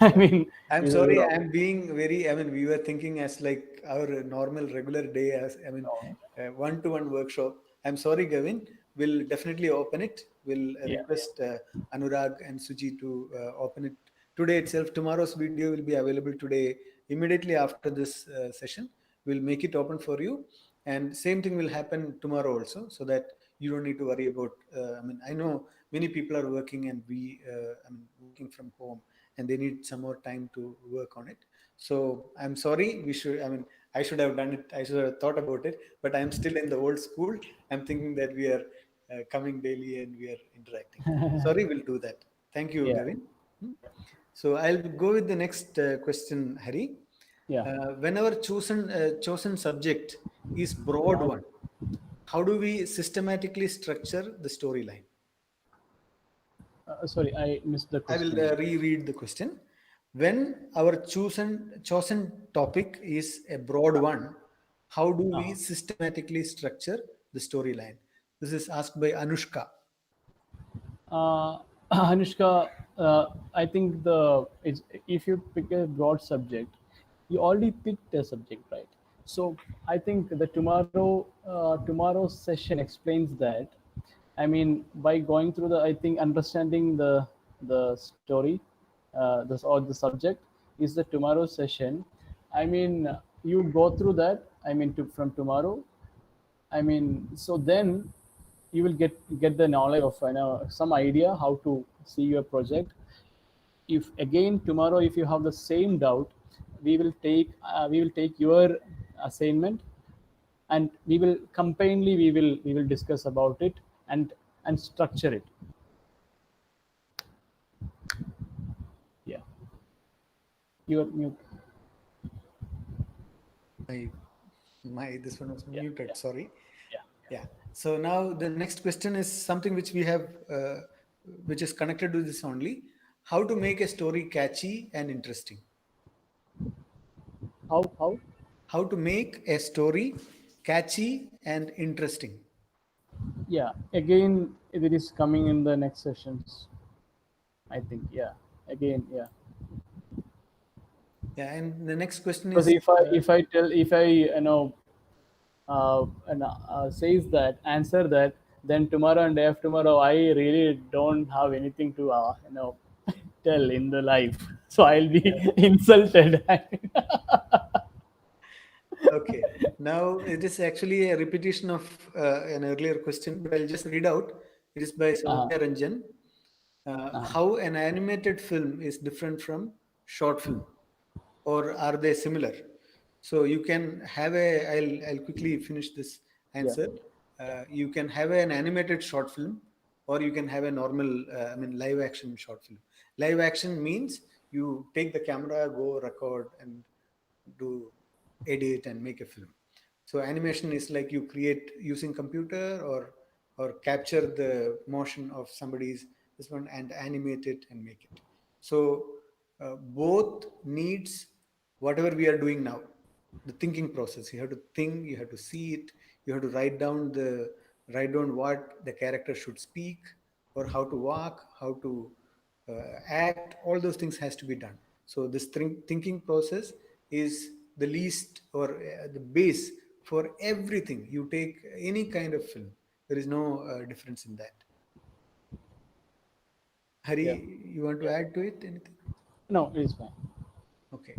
I Yeah. mean, I'm these are the sorry, robots. I'm being very, I mean, we were thinking as like our normal regular day as, I mean, No. one-to-one workshop. I'm sorry, Gavin. We'll definitely open it. We'll Yeah, yeah. request Anurag and Suji to open it today itself. Tomorrow's video will be available today, immediately after this session. We'll make it open for you. And same thing will happen tomorrow also, so that you don't need to worry about. I mean, I know many people are working and I mean, working from home and they need some more time to work on it. So I'm sorry, I mean, I should have done it, I should have thought about it, but I'm still in the old school. I'm thinking that we are coming daily and we are interacting. Sorry, we'll do that. Thank you, Yeah, Gavin. Hmm. So I'll go with the next question, Hari. yeah. When our chosen subject is broad one, how do we systematically structure the storyline? Sorry, I missed the I will question. reread the question. When our chosen topic is a broad one, how do we Uh, systematically structure the storyline? This is asked by Anushka. uh, Anushka, I think if you pick a broad subject, you already picked a subject, right? So I think the tomorrow's session explains that. I mean, by going through I think understanding the story, this or the subject is the tomorrow's session. I mean, you go through that. I mean, from tomorrow. I mean, so then you will get the knowledge of some idea how to see your project. If again tomorrow, if you have the same doubt, we will take your assignment, and we will discuss about it, and structure it. Yeah, you're mute. My my this one was Yeah, muted. yeah, Sorry. yeah, Yeah. So now the next question is something which we have, which is connected to this only. How to make a story catchy and interesting? how. How to make a story catchy and interesting? Yeah, again it is coming in the next sessions, I think. Yeah, again, yeah. Yeah. And the next question Because is, if I says that answer that, then tomorrow and day after tomorrow I really don't have anything to tell in the life, so I'll be yeah. insulted. Okay. Now it is actually a repetition of an earlier question, but I'll just read out. It is by uh, Soumya Ranjan. How an animated film is different from short film, or are they similar? So you can have I'll quickly finish this yeah, answer. You can have an animated short film, or you can have a normal, I mean, live action short film. Live action means you take the camera, go record, and do edit and make a film. So animation is like you create using computer, or capture the motion of somebody's this one and animate it and make it. So both needs whatever we are doing now, the thinking process. You have to think, you have to see it, you have to write down what the character should speak, or how to walk, how to act. All those things has to be done. So this thinking process is the least, or the base for everything. You take any kind of film, there is no difference in that. Hari, yeah, you want to yeah. add to it anything? No, it's fine. Okay.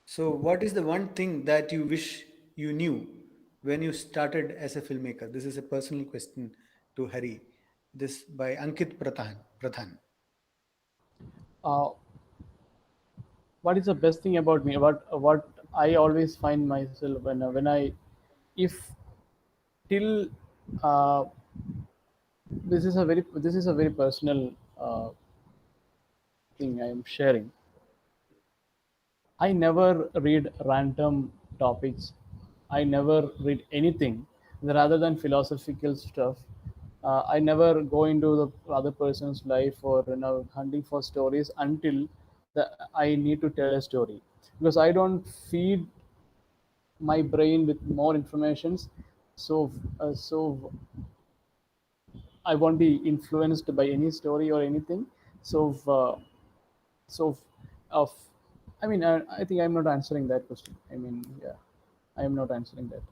So, what is the one thing that you wish you knew when you started as a filmmaker? This is a personal question to Hari. This by Ankit Pradhan. uh, what is the best thing about me? What I always find myself when I if till uh, this is a very personal uh, thing I am sharing. I never read random topics. I never read anything rather than philosophical stuff. I never go into the other person's life or hunting for stories until I need to tell a story, because I don't feed my brain with more informations. So I won't be influenced by any story or anything. So so of I mean, I think I'm not answering that question. I mean, yeah, I am not answering that.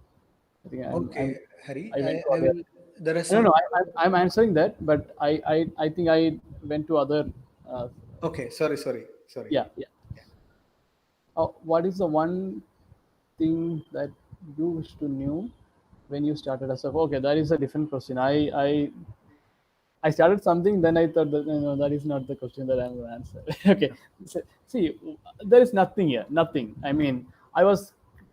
I think Okay, Hari, I went to I other. will. There are No, no, some. I'm answering that, but I think I went to other. Uh, Okay, sorry. yeah, yeah. Yeah. What is the one thing that you wish to knew when you started as a? Okay, that is a different question. I started something, then I thought that that is not the question that I'm going to answer. Okay, so, see, there is nothing here, nothing. I mean, I was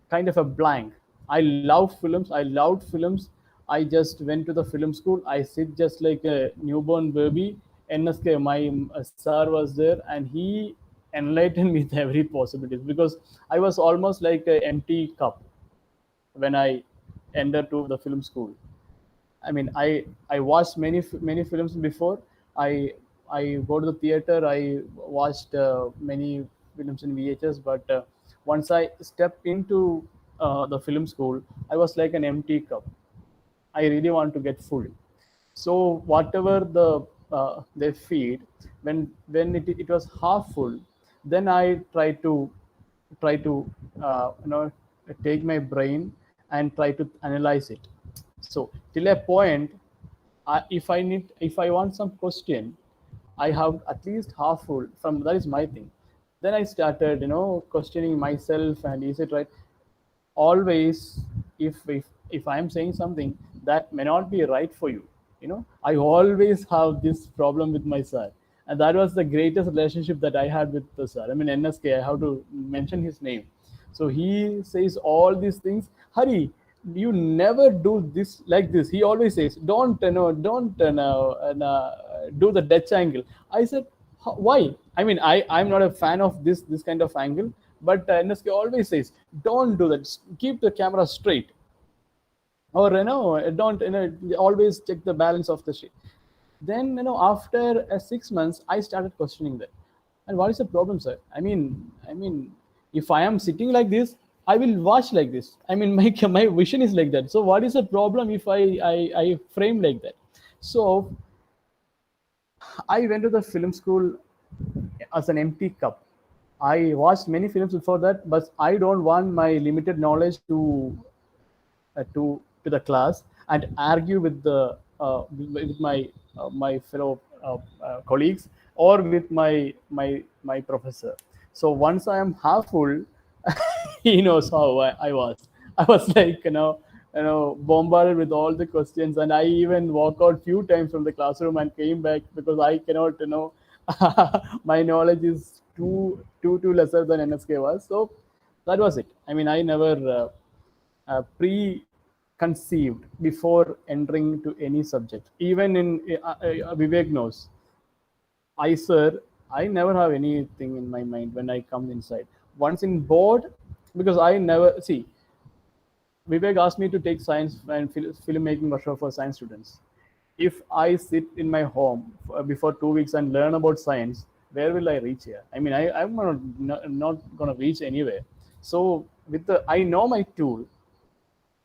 kind of a blank. I love films. I loved films. I just went to the film school. I sit just like a newborn baby. NSK, my sir was there, and he enlightened me with every possibilities, because I was almost like an empty cup when I entered to the film school. I mean, I watched many films before. I I go to the theater. I watched many films in VHS, but once I stepped into the film school, I was like an empty cup. I really want to get full. So whatever they feed, when it was half full, then I try to take my brain and try to analyze it. So till a point, if I want some question, I have at least half full. From that is my thing. Then I started questioning myself, and is it right? Always, if I'm saying something that may not be right for you, I always have this problem with my sir. And that was the greatest relationship that I had with the sir. I mean, NSK, I have to mention his name. So he says all these things. Hari, you never do this like this. He always says, don't do the Dutch angle. I said, why? I mean, I'm not a fan of this kind of angle, but NSK always says, don't do that. Keep the camera straight, or don't always check the balance of the shit. Then after 6 months, I started questioning that. And what is the problem, sir? I mean, if I am sitting like this, I will watch like this. I mean, my vision is like that. So what is the problem if I frame like that? So I went to the film school as an empty cup. I watched many films before that, but I don't want my limited knowledge to the class and argue with my fellow colleagues, or with my professor. So once I am half full, he knows how I was. I was like bombarded with all the questions, and I even walked out few times from the classroom and came back because I cannot my knowledge is too lesser than NSK was. So that was it. I mean, I never preconceived before entering to any subject. Even in Vivek knows, IISER, I never have anything in my mind when I come inside. Once in board, because I never see. Vivek asked me to take science and filmmaking workshop for science students. If I sit in my home before 2 weeks and learn about science, where will I reach here? I mean, I'm not going to reach anywhere. So I know my tool.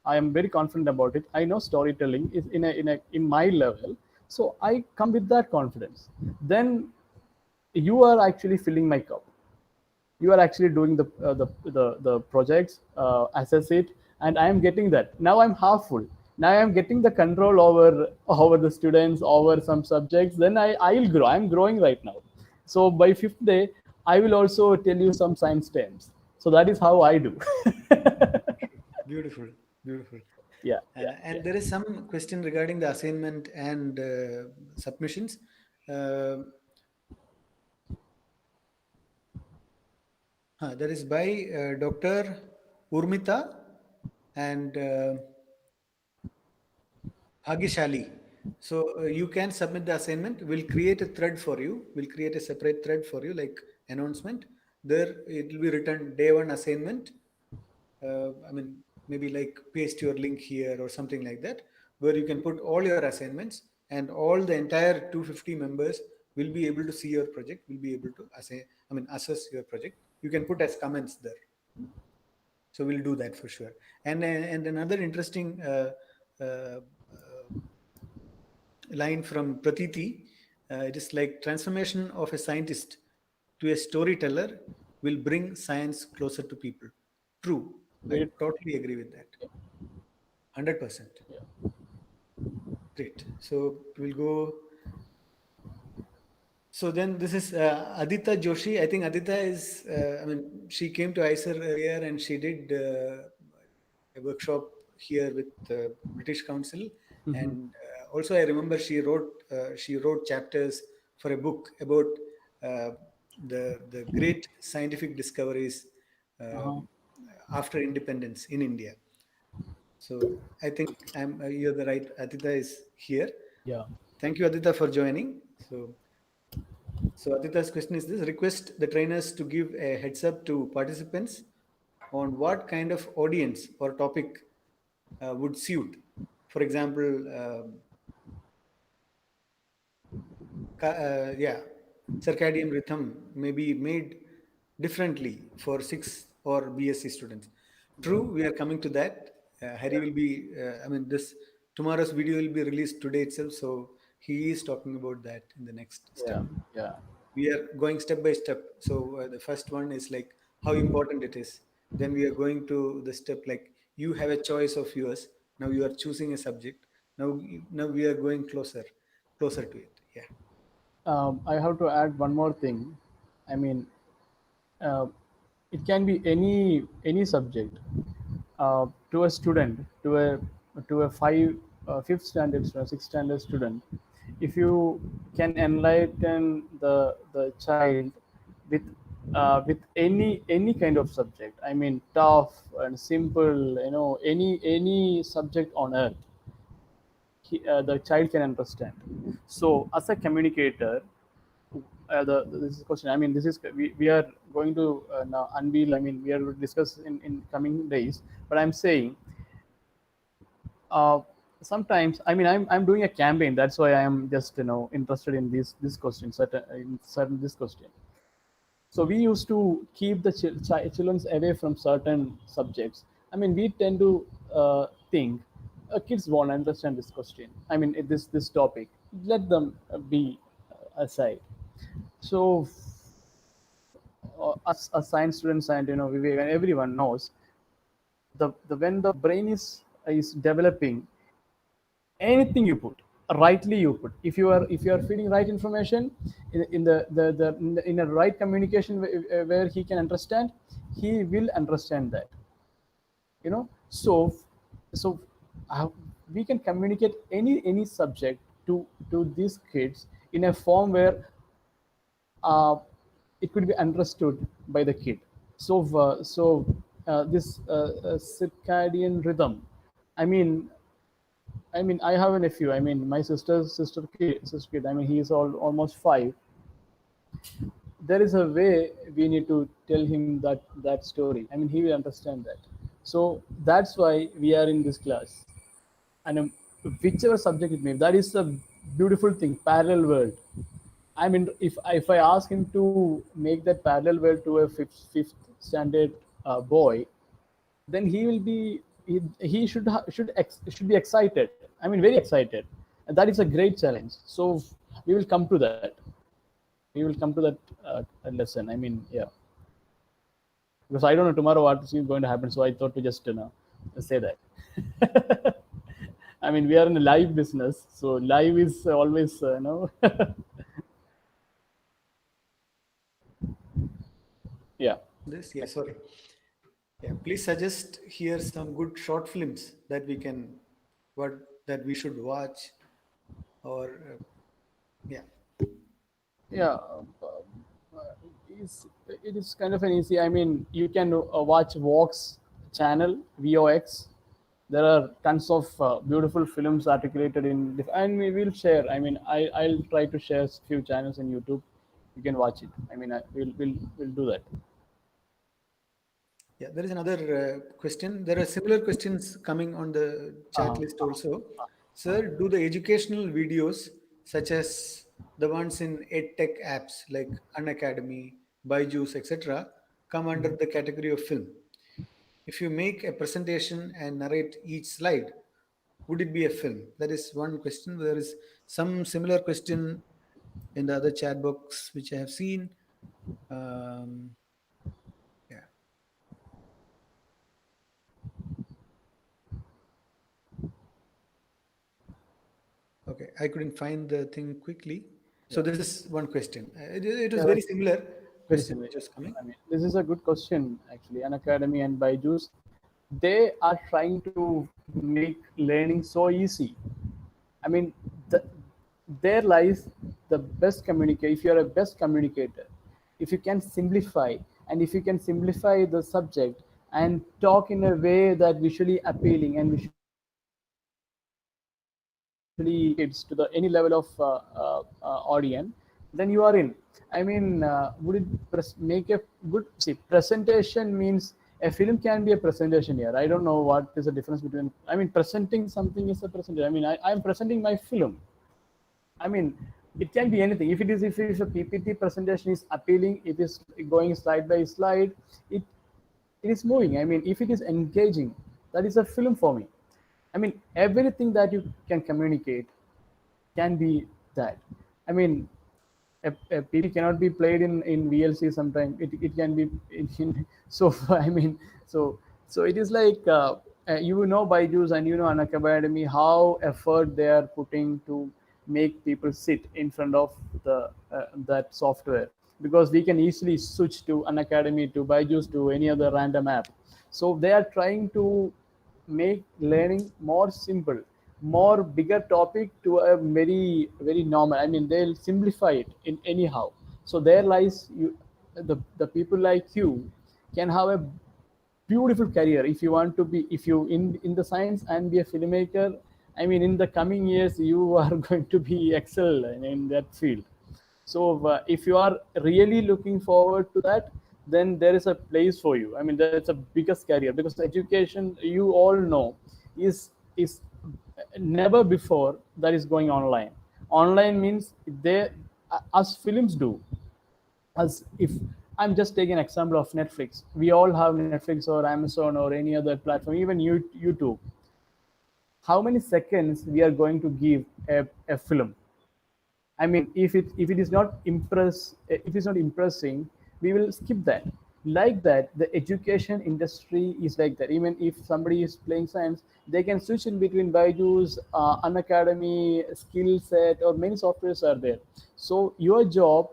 I am very confident about it. I know storytelling is in my level, so I come with that confidence. Then you are actually filling my cup. You are actually doing the projects, assess it, and I am getting that. Now I'm half full. Now I am getting the control over the students, over some subjects. Then I'll grow. I'm growing right now. So by fifth day, I will also tell you some science terms. So that is how I do. Beautiful, beautiful. Yeah, yeah, yeah. And there is some question regarding the assignment and submissions. Uh, that is by Dr. Urmita and Bhagishali. So you can submit the assignment. We'll create a thread for you. We'll create a separate thread for you, like announcement. There it will be written day one assignment. I mean, maybe like paste your link here or something like that, where you can put all your assignments, and all the entire 250 members will be able to see your project. Will be able to assess your project. You can put as comments there. So we'll do that for sure. And another interesting uh, line from Pratiti. It is like transformation of a scientist to a storyteller will bring science closer to people. True. I Great. totally agree with that. 100%. Yeah. Great. So we'll go. So then this is Adita Joshi. I think Adita is, she came to IISER earlier and she did a workshop here with British Council. Hmm. And also I remember she wrote chapters for a book about uh, the great scientific discoveries Uh-huh. after independence in India. So I think you're the right. Adita is here. Yeah. Thank you, Adita, for joining. So Adita's question is this: request the trainers to give a heads up to participants on what kind of audience or topic would suit. For example, yeah, circadian rhythm may be made differently for 6 or BSc students. Yeah. True, we are coming to that. Harry will be, this tomorrow's video will be released today itself. So he is talking about that in the next step. Yeah. Yeah. We are going step by step. So the first one is like how important it is. Then we are going to the step like you have a choice of yours. Now you are choosing a subject. Now we are going closer to it. Yeah. I have to add one more thing. I mean, uh, it can be any subject to a student, to a fifth standard student, sixth standard student. If you can enlighten the child with any kind of subject, I mean, tough and simple, any subject on earth, the child can understand. So as a communicator, this is question. I mean, this is we are going to now unveil. I mean, we are going to discuss in coming days. But I'm saying, uh, sometimes, I mean, I'm doing a campaign. That's why I am just interested in this question, certain this question. So we used to keep the children away from certain subjects. I mean, we tend to think kids won't understand this question. I mean, this topic. Let them be aside. So as science students, and everyone knows, the when the brain is developing, anything you put, rightly you put, if you are feeding right information in a right communication, where he can understand, he will understand that. So uh, we can communicate any subject to these kids in a form where uh, it could be understood by the kid. So this circadian rhythm. I mean, I have a nephew. I mean, my sister kid. I mean, he is almost 5. There is a way we need to tell him that story. I mean, he will understand that. So that's why we are in this class. And whichever subject it may be, that is the beautiful thing. Parallel world. I mean, if I ask him to make that parallel world to a fifth standard boy, then he will be he should be excited. I mean, very excited, and that is a great challenge. So we will come to that. We will come to that lesson. I mean, yeah, because I don't know tomorrow what is going to happen. So I thought to just say that. I mean, we are in a live business, so live is always yeah. This, yeah, sorry. Yeah, please suggest here some good short films that we can, what that we should watch, or yeah. Yeah, it is kind of an easy. I mean, you can watch Vox channel, Vox. There are tons of beautiful films articulated in and we will share. I mean, I'll try to share few channels in YouTube. You can watch it. I mean, we'll do that. Yeah, there is another question. There are similar questions coming on the chat uh, list also. Sir, do the educational videos, such as the ones in EdTech apps like Unacademy, Byju's, etc., come under the category of film? If you make a presentation and narrate each slide, would it be a film? That is one question. There is some similar question in the other chat box which I have seen. Um, yeah. Okay, I couldn't find the thing quickly. So yeah. this is one question. It was Yeah, very similar very question similar. which was coming. I mean, this is a good question actually. An academy and Byju's, they are trying to make learning so easy. I mean, the, there lies the best communicator. If you are a best communicator, if you can simplify, and if you can simplify the subject and talk in a way that visually appealing and visually kids to the any level of audience, then you are in. I mean, would it make a good see presentation means a film can be a presentation here. I don't know what is the difference between. I mean, presenting something is a presentation. I mean, I'm presenting my film. I mean, it can be anything. If it is a PPT presentation is appealing, it is going slide by slide, it it is moving. I mean, if it is engaging, that is a film for me. I mean, everything that you can communicate can be that. I mean, a PP cannot be played in VLC sometime. It can be so I mean so it is like you know Byju's and you know an academy how effort they are putting to make people sit in front of the that software because we can easily switch to an academy to Byju's to any other random app. So they are trying to make learning more simple, more bigger topic to a very normal. I mean, they'll simplify it in anyhow. So there lies you, the people like you can have a beautiful career if you want to be if you in the science and be a filmmaker. I mean, in the coming years you are going to be excel in that field. So if you are really looking forward to that, then there is a place for you. I mean, that's a biggest career because education, you all know, is never before that is going online. Online means they as films do as if I'm just taking an example of Netflix. We all have Netflix or Amazon or any other platform, even YouTube. How many seconds we are going to give a film? I mean, if it is not if it's not impressing, we will skip that. Like that, the education industry is like that. Even if somebody is playing science, they can switch in between Byju's, an academy, skill set, or many softwares are there. So your job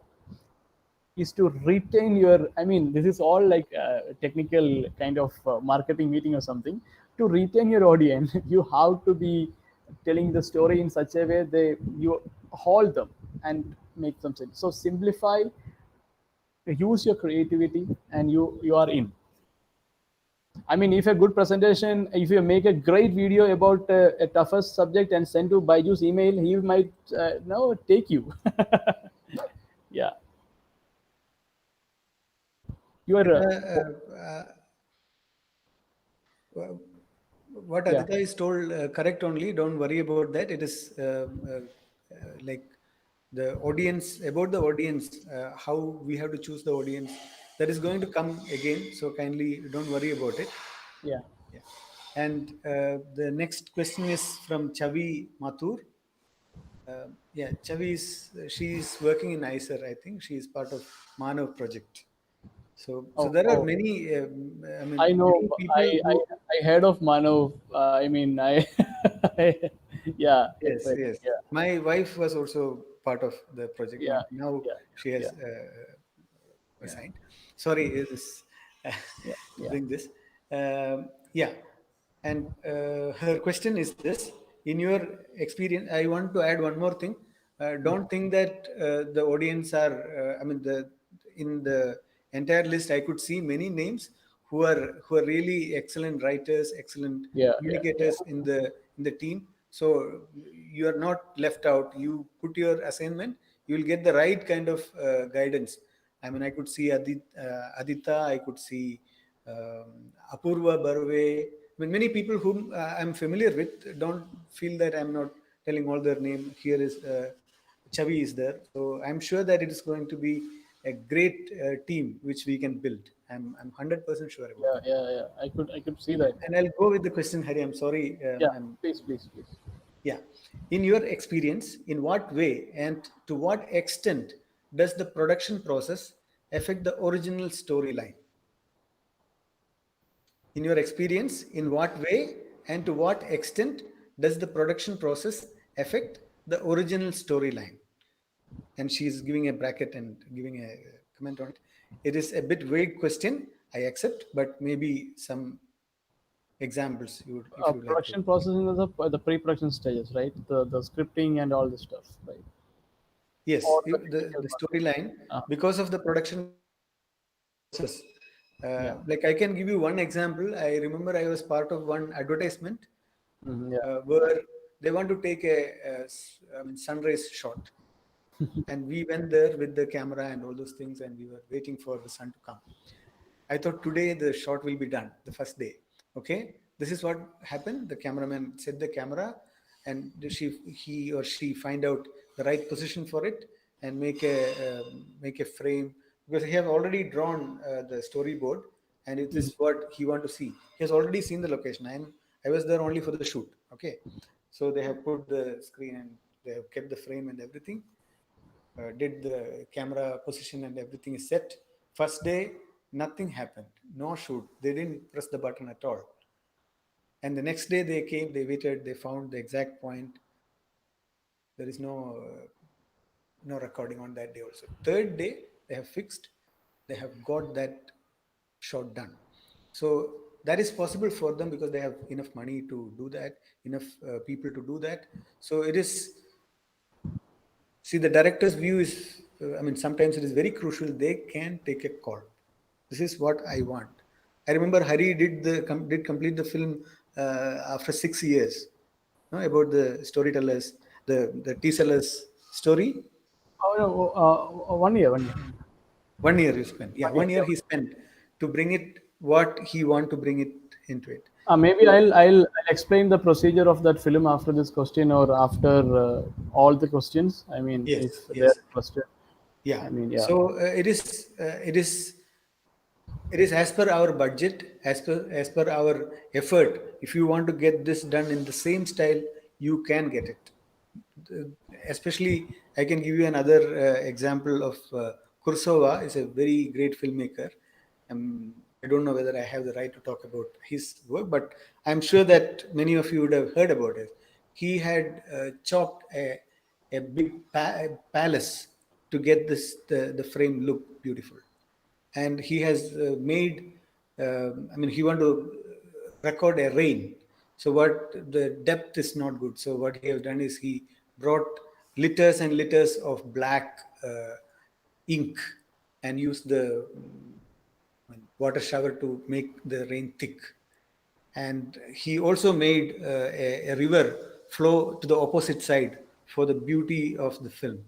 is to retain your. I mean, this is all like technical kind of marketing meeting or something. To retain your audience you have to be telling the story in such a way they you hold them and make them sense. So simplify, use your creativity, and you are in. I mean, if a good presentation, if you make a great video about a toughest subject and send to Byju's email, he might no take you. Yeah, you are Uh, what yeah, Aditya is told correct only. Don't worry about that. It is like the audience about the audience, how we have to choose the audience. That is going to come again. So kindly don't worry about it. yeah. Yeah. And the next question is from Chavi Mathur. Yeah, Chavi is she is working in IISER. I think she is part of Manav project. So Oh, there are oh. many. I I mean, know. many people who. I heard of Manav. I mean, yeah, Yes, exactly. yes. Yeah, My wife was also part of the project, but yeah, now yeah, she yeah, has yeah, resigned. Sorry, is yeah, to yeah, bring this. Yeah, and her question is this: in your experience, I want to add one more thing. Don't think that the audience are. I mean, the in the entire list, I could see many names who are really excellent writers, excellent Yeah, yeah, yeah. communicators in the team. So you are not left out. You put your assignment, you will get the right kind of guidance. I mean, I could see Adita, I could see Apurva Barve. I mean, many people whom I'm familiar with. Don't feel that I'm not telling all their name. Here is Chavi is there. So I'm sure that it is going to be a great team which we can build. I'm 100% sure about Yeah, that. yeah, yeah. I could see that. And I'll go with the question, Hari. I'm sorry. Yeah, please, please, please. Yeah. In your experience, in what way and to what extent does the production process affect the original storyline? In your experience, in what way and to what extent does the production process affect the original storyline? And she's giving a bracket and giving a comment on it. It is a bit vague question, I accept, but maybe some examples you would, if you would like to. Production processing is the pre-production stages, right? The scripting and all this stuff, right? Yes, Or the technical the part. storyline, because of the production process. Yeah. Like I can give you one example. I remember I was part of one advertisement Mhm, yeah. where they want to take I mean, sunrise shot, and we went there with the camera and all those things, and we were waiting for the sun to come. I thought today the shot will be done the first day. Okay, this is what happened. The cameraman set the camera, and he or she find out the right position for it and make a frame, because he have already drawn the storyboard, and it Mhm. is what he want to see. He has already seen the location. I was there only for the shoot. Okay, so they have put the screen and they have kept the frame and everything, did the camera position and everything is set. First day, nothing happened. No shoot. They didn't press the button at all. And the next day they came, they waited, they found the exact point. There is no recording on that day also. Third day, they have fixed, they have got that shot done. So that is possible for them because they have enough money to do that, enough people to do that. So it is. See, the director's view is, I mean, sometimes it is very crucial. They can take a call. This is what I want. I remember Hari did complete the film after 6 years, no, about the storytellers, the T-sellers story. Oh no, 1 year, 1 year, 1 year you spent. Yeah, 1 year. 1 year Yeah. he spent to bring it what he want to bring it into it. Maybe So I'll explain the procedure of that film after this question or after all the questions. I mean, yes, if they're yes, interested. yeah. I mean, yeah. So it is as per our budget, as per our effort. If you want to get this done in the same style, you can get it. Especially, I can give you another example of Kursova is a very great filmmaker. I don't know whether I have the right to talk about his work, but I'm sure that many of you would have heard about it. He had chopped a big palace to get the frame look beautiful, and he has made I mean, he want to record a rain. So what, the depth is not good, so what he has done is he brought liters and liters of black ink and used the water shower to make the rain thick. And he also made a river flow to the opposite side for the beauty of the film.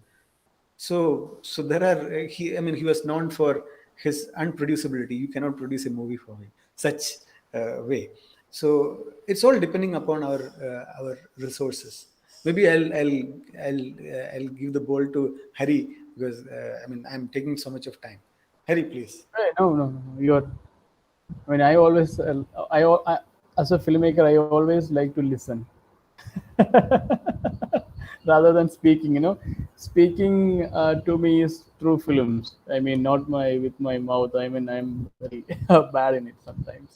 So there are he. I mean, he was known for his unproducibility. You cannot produce a movie for him such way. So it's all depending upon our resources. Maybe I'll give the ball to Hari because I mean I'm taking so much of time. Hari, please. Hey, no, no, no, no. You're. I mean, I as a filmmaker, I always like to listen rather than speaking. Speaking to me is through films. I mean, not my with my mouth. I mean, I'm very bad in it sometimes.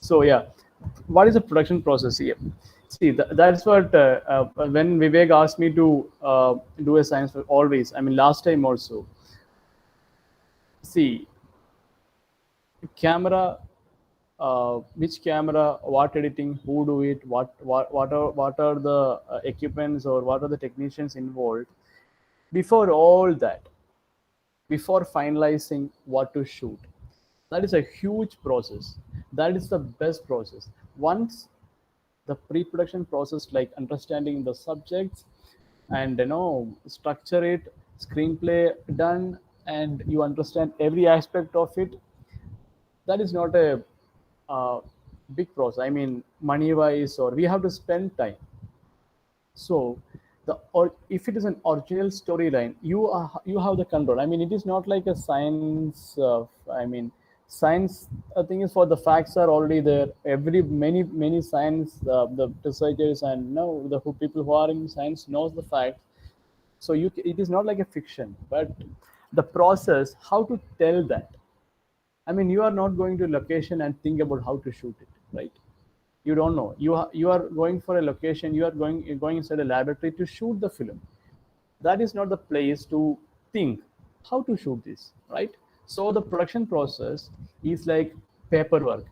So yeah, what is the production process here? See, that's what when Vivek asked me to do a science fair, always. I mean, last time also. See, camera, which camera, what editing, who do it, what are the equipments or what are the technicians involved. Before all that, before finalizing what to shoot, that is a huge process. That is the best process. Once the pre-production process, like understanding the subjects and structure it, screenplay done, and you understand every aspect of it, that is not a uh, big process. I mean, money wise, or we have to spend time. So the, or if it is an original storyline, you have the control. I mean, it is not like a science. I mean, science. I think is for the facts are already there. Every many science, the researchers and the people who are in science knows the facts. So it is not like a fiction, but the process how to tell that. I mean, you are not going to location and think about how to shoot it, right? You don't know. You are going for a location. You're going inside a laboratory to shoot the film. That is not the place to think how to shoot this, right? So the production process is like paperwork.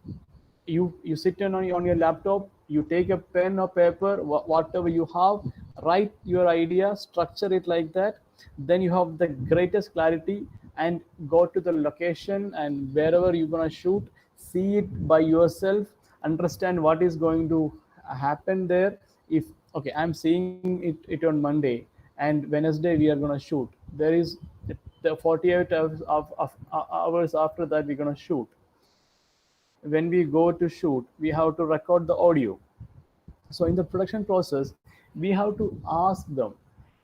You sit on your laptop, you take a pen or paper, whatever you have, write your idea, structure it like that, then you have the greatest clarity, and go to the location, and wherever you're going to shoot, see it by yourself, understand what is going to happen there. If okay, I'm seeing it on Monday, and Wednesday we are going to shoot, there is the 48 hours hours after that we're going to shoot. When we go to shoot, we have to record the audio. So in the production process, we have to ask them,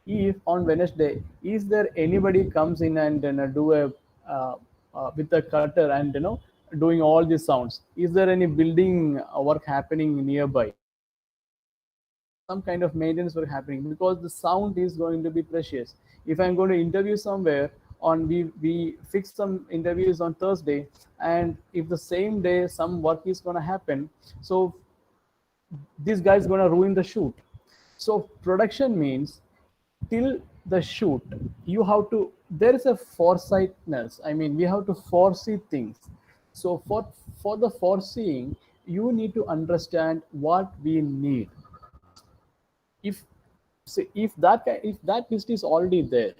if on Wednesday is there anybody comes in and do a with a cutter and doing all these sounds, is there any building work happening nearby, some kind of maintenance work happening, because the sound is going to be precious. If I'm going to interview somewhere on, we fix some interviews on Thursday, and if the same day some work is going to happen, so this guy is going to ruin the shoot. So production means till the shoot, you have to, there is a foresightness. I mean, we have to foresee things. So for the foreseeing, you need to understand what we need. If, so if that list is already there,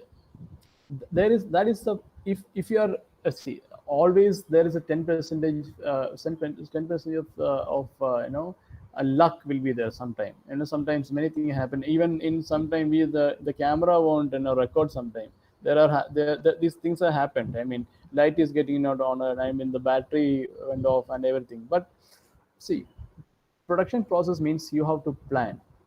there is, that is the, if you are see, always there is a 10 percentage 10% of luck will be there sometime. Sometimes many things happen, even in sometime we, the camera won't record sometime. These things have happened. I mean, light is getting not on, and I mean the battery went off and everything. But see, production process means you have to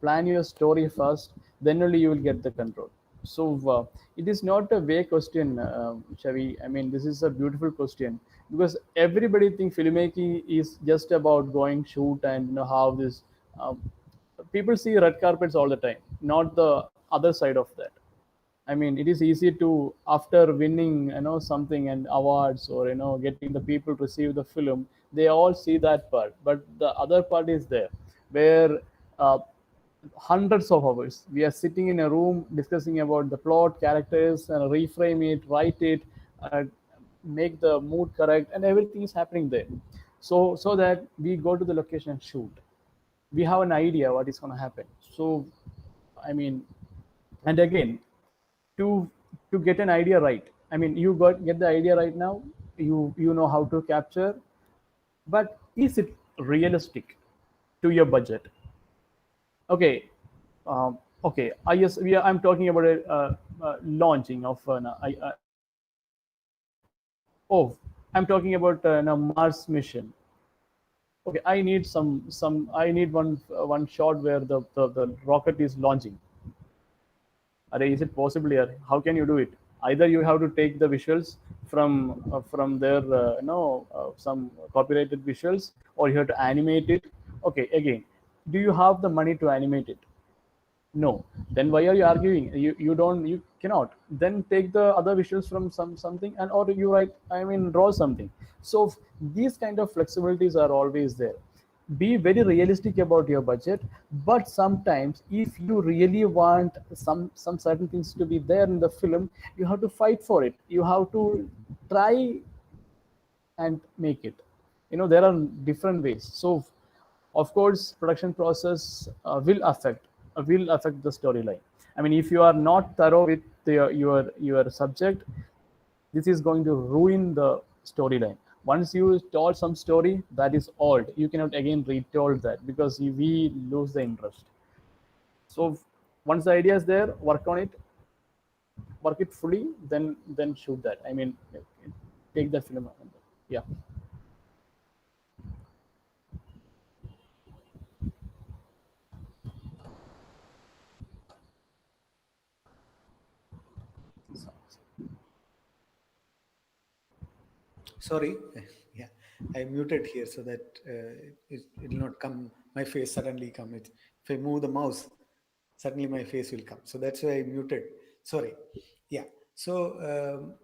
plan your story first, then only you will get the control. So it is not a vague question, Chavi. I mean, this is a beautiful question, because everybody think filmmaking is just about going shoot and how this um, people see red carpets all the time, not the other side of that. I mean, it is easy to, after winning, something and awards, or getting the people to receive the film, they all see that part. But the other part is there, where uh, hundreds of hours we are sitting in a room discussing about the plot, characters, and reframe it, write it, uh, make the mood correct, and everything is happening there. So that we go to the location and shoot. We have an idea what is going to happen. So, I mean, and again, to get an idea right, I mean, you get the idea right now, you know how to capture, but is it realistic to your budget? Okay, okay, I'm talking about a launching of an oh, I'm talking about a Mars mission. Okay, I need I need one shot where the rocket is launching. Is it possible here? How can you do it? Either you have to take the visuals from their some copyrighted visuals, or you have to animate it. Okay, again, do you have the money to animate it? No. Then why are you arguing? You don't, you cannot. Then take the other visuals from something, and or you write, I mean, draw something. So these kind of flexibilities are always there. Be very realistic about your budget, but sometimes if you really want some certain things to be there in the film, you have to fight for it. You have to try and make it. There are different ways. So of course production process will affect the storyline. I mean, if you are not thorough with your subject, this is going to ruin the storyline. Once you told some story that is old, you cannot again retold that because we lose the interest. So once the idea is there, work on it, work it fully, then shoot that. I mean, take the film. Yeah. Sorry, yeah, I muted here so that it will not come. My face suddenly come. If I move the mouse, suddenly my face will come. So that's why I muted. Sorry. Yeah. So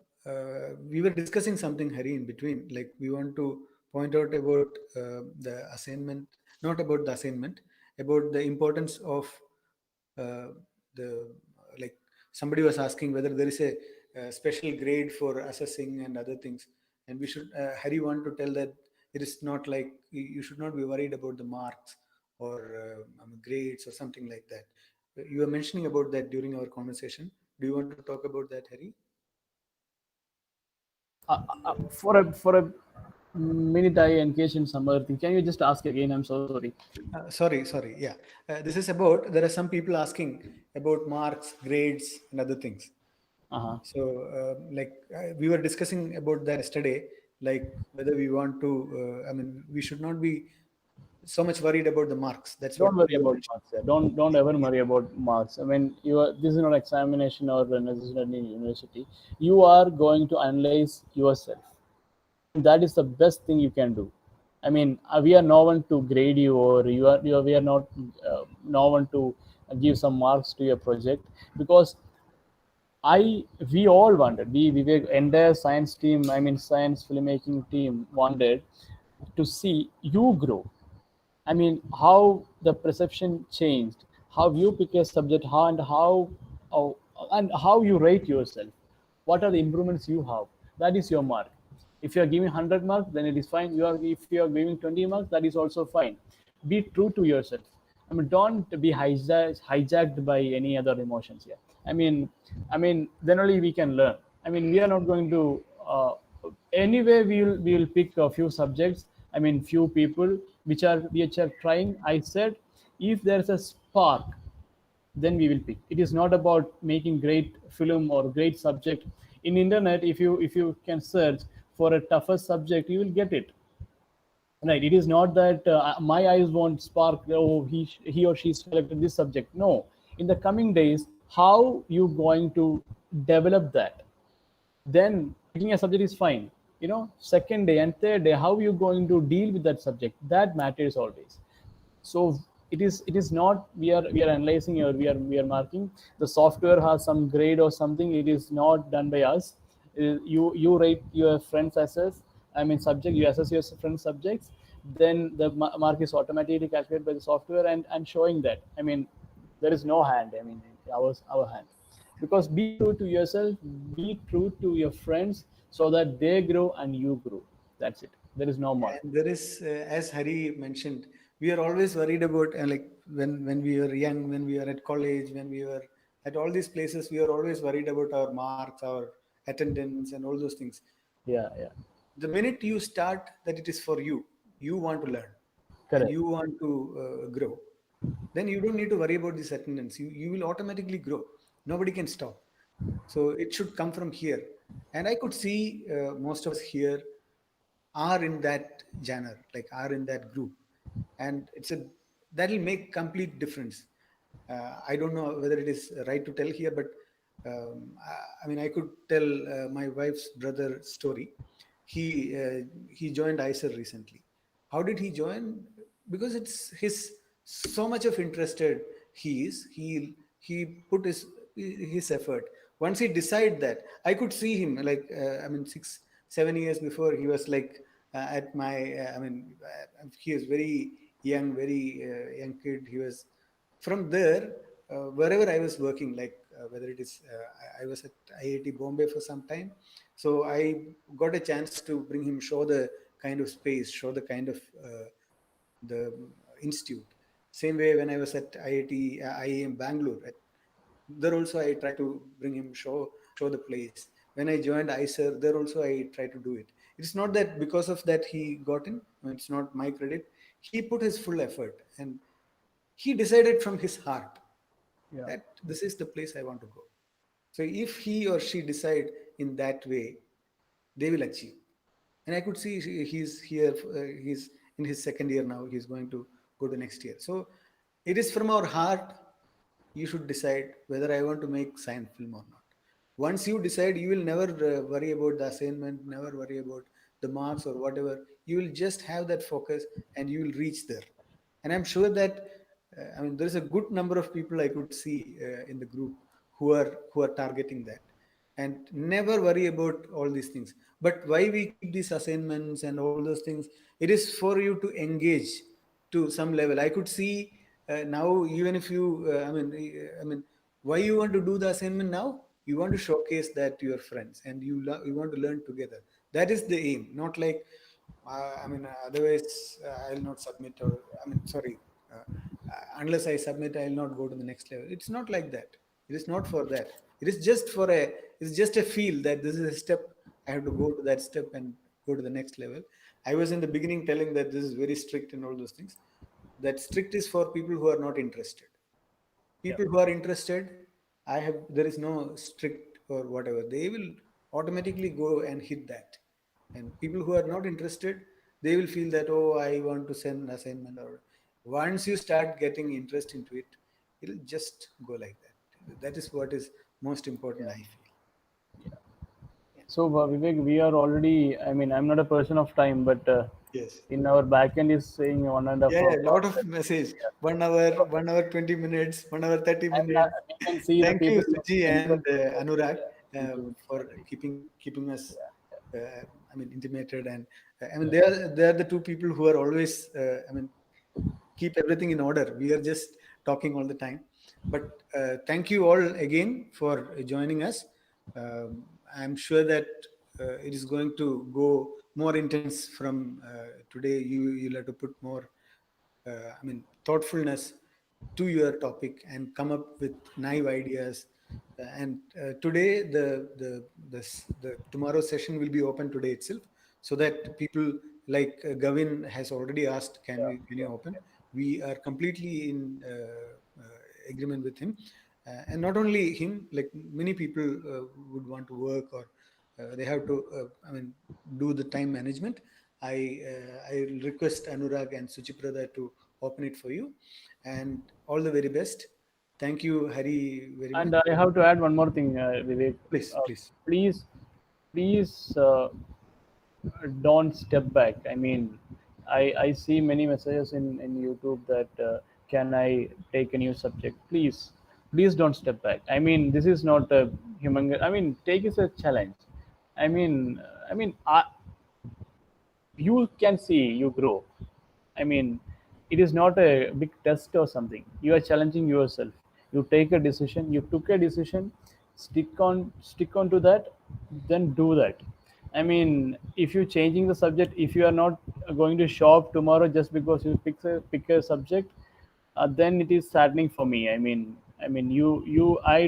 we were discussing something, Hari, in between. Like we want to point out about the assignment, not about the assignment, about the importance of uh, the like somebody was asking whether there is a special grade for assessing and other things, and we should Harry want to tell that it is not like you should not be worried about the marks or grades or something like that. You were mentioning about that during our conversation. Do you want to talk about that, Harry? For a minute, I engaged in some other thing. Can you just ask again? I'm so sorry. Sorry. Yeah, this is about, there are some people asking about marks, grades, and other things. Uh-huh. So, we were discussing about that yesterday, like whether we want to, I mean, we should not be so much worried about the marks. That's what Don't worry you were about mentioning. marks. Yeah. Don't ever Yeah. worry about marks. I mean, you are, this is not examination or necessarily university. You are going to analyze yourself. That is the best thing you can do. I mean, we are no one to grade you, or we are not no one to give some marks to your project, because we all wanted, we were entire science team, I mean science filmmaking team wanted to see you grow. I mean, how the perception changed, how you pick a subject, how and how you rate yourself. What are the improvements you have? That is your mark. If you are giving 100 marks, then it is fine. If you are giving 20 marks, that is also fine. Be true to yourself. I mean, don't be hijacked by any other emotions here. I mean, then only we can learn. I mean, we are not going to. Anyway, we will pick a few subjects. I mean, few people which are trying. I said, if there's a spark, then we will pick. It is not about making great film or great subject. In internet, if you can search for a tougher subject, you will get it. Right, it is not that my eyes won't spark, oh, he or she selected this subject. No, in the coming days, how you going to develop that? Then picking a subject is fine. Second day and third day, how you going to deal with that subject, that matters always. So it is not, we are analyzing, or we are marking. The software has some grade or something. It is not done by us. You rate your friends assess, I mean subject, you assess your friends subjects, then the mark is automatically calculated by the software, and showing that, I mean, there is no hand, I mean, our hand. Because be true to yourself, be true to your friends, so that they grow and you grow. That's it. There is no mark. And there is, as Hari mentioned, we are always worried about, like when we were young, when we were at college, when we were at all these places, we are always worried about our marks, our attendance, and all those things. Yeah, yeah. The minute you start that it is for you, you want to learn and Correct. you want to grow, then you don't need to worry about this attendance. You will automatically grow. Nobody can stop. So it should come from here. And I could see most of us here are in that genre, like are in that group, and that'll make complete difference. I don't know whether it is right to tell here, but I mean, I could tell my wife's brother story. He joined IISER recently. How did he join? Because it's his, so much of interested he is. He put his effort. Once he decided that, I could see him, like I mean, 6 7 years before, he was like at my I mean, he is very young, very young kid. He was from there, wherever I was working, like whether it is I was at IIT Bombay for some time. So I got a chance to bring him, show the kind of space, show the kind of the institute. Same way when I was at IIT, IIM Bangalore, there also I try to bring him, show the place. When I joined IISER, there also I try to do it. It's not that because of that he got in. I mean, it's not my credit. He put his full effort and he decided from his heart yeah, that this is the place I want to go. So if he or she decide in that way, they will achieve. And I could see he's here. He's in his second year now. He's going to go to next year. So it is from our heart. You should decide whether I want to make science film or not. Once you decide, you will never worry about the assignment, never worry about the marks or whatever. You will just have that focus and you will reach there. And I'm sure that I mean there is a good number of people I could see in the group who are targeting that, and never worry about all these things. But why we keep these assignments and all those things? It is for you to engage to some level. I could see now, even if you I mean why you want to do the assignment now? You want to showcase that to your friends and you want to learn together. That is the aim, not like otherwise I'll not submit, or I mean, sorry, unless I submit, I'll not go to the next level. It's not like that. It is not for that. It is just for a. It's just a feel that this is a step. I have to go to that step and go to the next level. I was in the beginning telling that this is very strict and all those things. That strict is for people who are not interested. yeah, People who are interested, I have there is no strict or whatever. They will automatically go and hit that. And people who are not interested, they will feel that, oh, I want to send an assignment. Or once you start getting interest into it, it'll just go like that. That is what is most important, yeah. I feel. Yeah. So Vivek, we are already. I mean, I'm not a person of time, but Yes. in our backend is saying one and a half Yeah, hour. yeah, a lot of message. 1 hour, 1 hour 20 minutes, 1 hour 30 minutes. And we can see the Thank you, people Suji and interest Anurag, into for study. keeping us, Yeah, I mean, intimated. And I mean, yeah, they are the two people who are always, I mean, keep everything in order. We are just talking all the time. But thank you all again for joining us. I'm sure that it is going to go more intense from today. You'll have to put more thoughtfulness to your topic and come up with naive ideas. And today, the tomorrow session will be open today itself, so that people like Gavin has already asked, can you open? We are completely in agreement with him, and not only him, like many people would want to work, or they have to, do the time management. I request Anurag and Suchiprada to open it for you, and all the very best. Thank you, Hari, very much. and I have to add one more thing, Vivek. Please, Uh, please. please, please don't step back. I mean, I see many messages in YouTube that can I take a new subject? Please don't step back. I mean, this is not a human. I mean, take it as a challenge. I mean, you can see you grow. I mean, it is not a big test or something. You are challenging yourself. You take a decision. You took a decision. Stick on to that. Then do that. I mean, if you're changing the subject, if you are not going to shop tomorrow just because you pick a subject, then it is saddening for me. I mean, I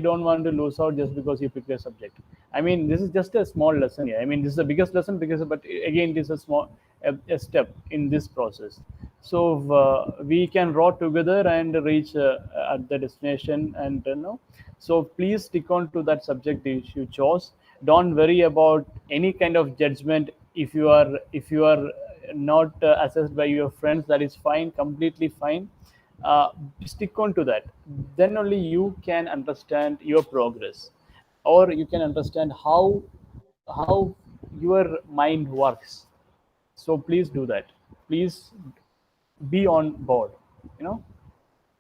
don't want to lose out just because you picked a subject. I mean, this is just a small lesson here. I mean, this is the biggest lesson because, but again, it is a step in this process. So we can row together and reach at the destination, and so please stick on to that subject which you chose. Don't worry about any kind of judgment. If you are not assessed by your friends, that is fine, completely fine. uh, Stick on to that. Then only you can understand your progress, or you can understand how your mind works. So please do that. Please be on board, you know.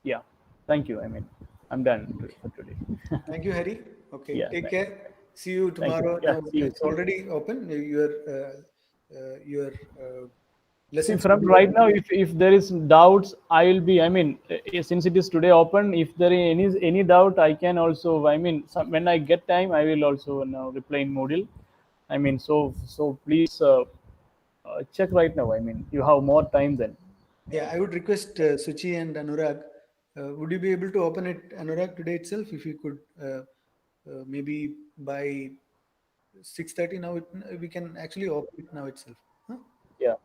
Yeah, thank you. I mean, I'm done Okay. for today. Thank you, Hari. Okay. Yeah, Take care. See you thank you. tomorrow. Yeah, Now see you, it's see you. already open. Your See, lessons will from be right open. now, if there is doubts, I will be. I mean, since it is today open, if there is any doubt, I can also. I mean, when I get time, I will also now reply in Moodle. I mean, so please check right now. I mean, you have more time then. Yeah, I would request Suchi and Anurag. Would you be able to open it, Anurag, today itself? If you could, maybe by 6:30 now. We can actually open it now itself. Huh? Yeah.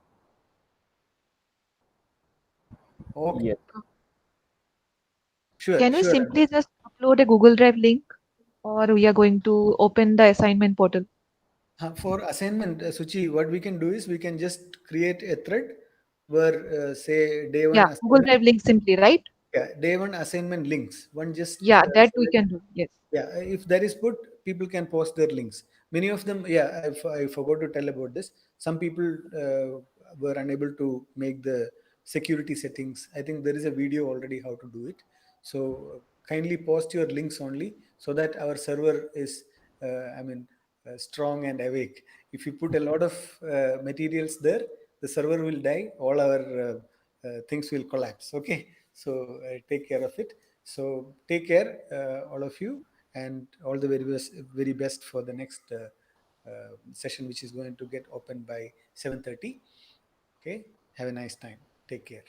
Okay, Yes. sure, Can we sure. simply just upload a Google Drive link, or we are going to open the assignment portal? For assignment, Suchi, what we can do is we can just create a thread where, say, day one Yeah, Google assignment. Drive link simply, right? Yeah, day one assignment links. One just Yeah, that we select. can do. Yes. Yeah, if that is put, people can post their links. Many of them, yeah, I forgot to tell about this. Some people were unable to make the security settings. I think there is a video already how to do it. So kindly post your links only so that our server is, I mean, strong and awake. If you put a lot of materials there, the server will die. All our things will collapse. Okay, so take care of it. So take care, all of you, and all the very best for the next session, which is going to get opened by 7:30. Okay, have a nice time. Take care.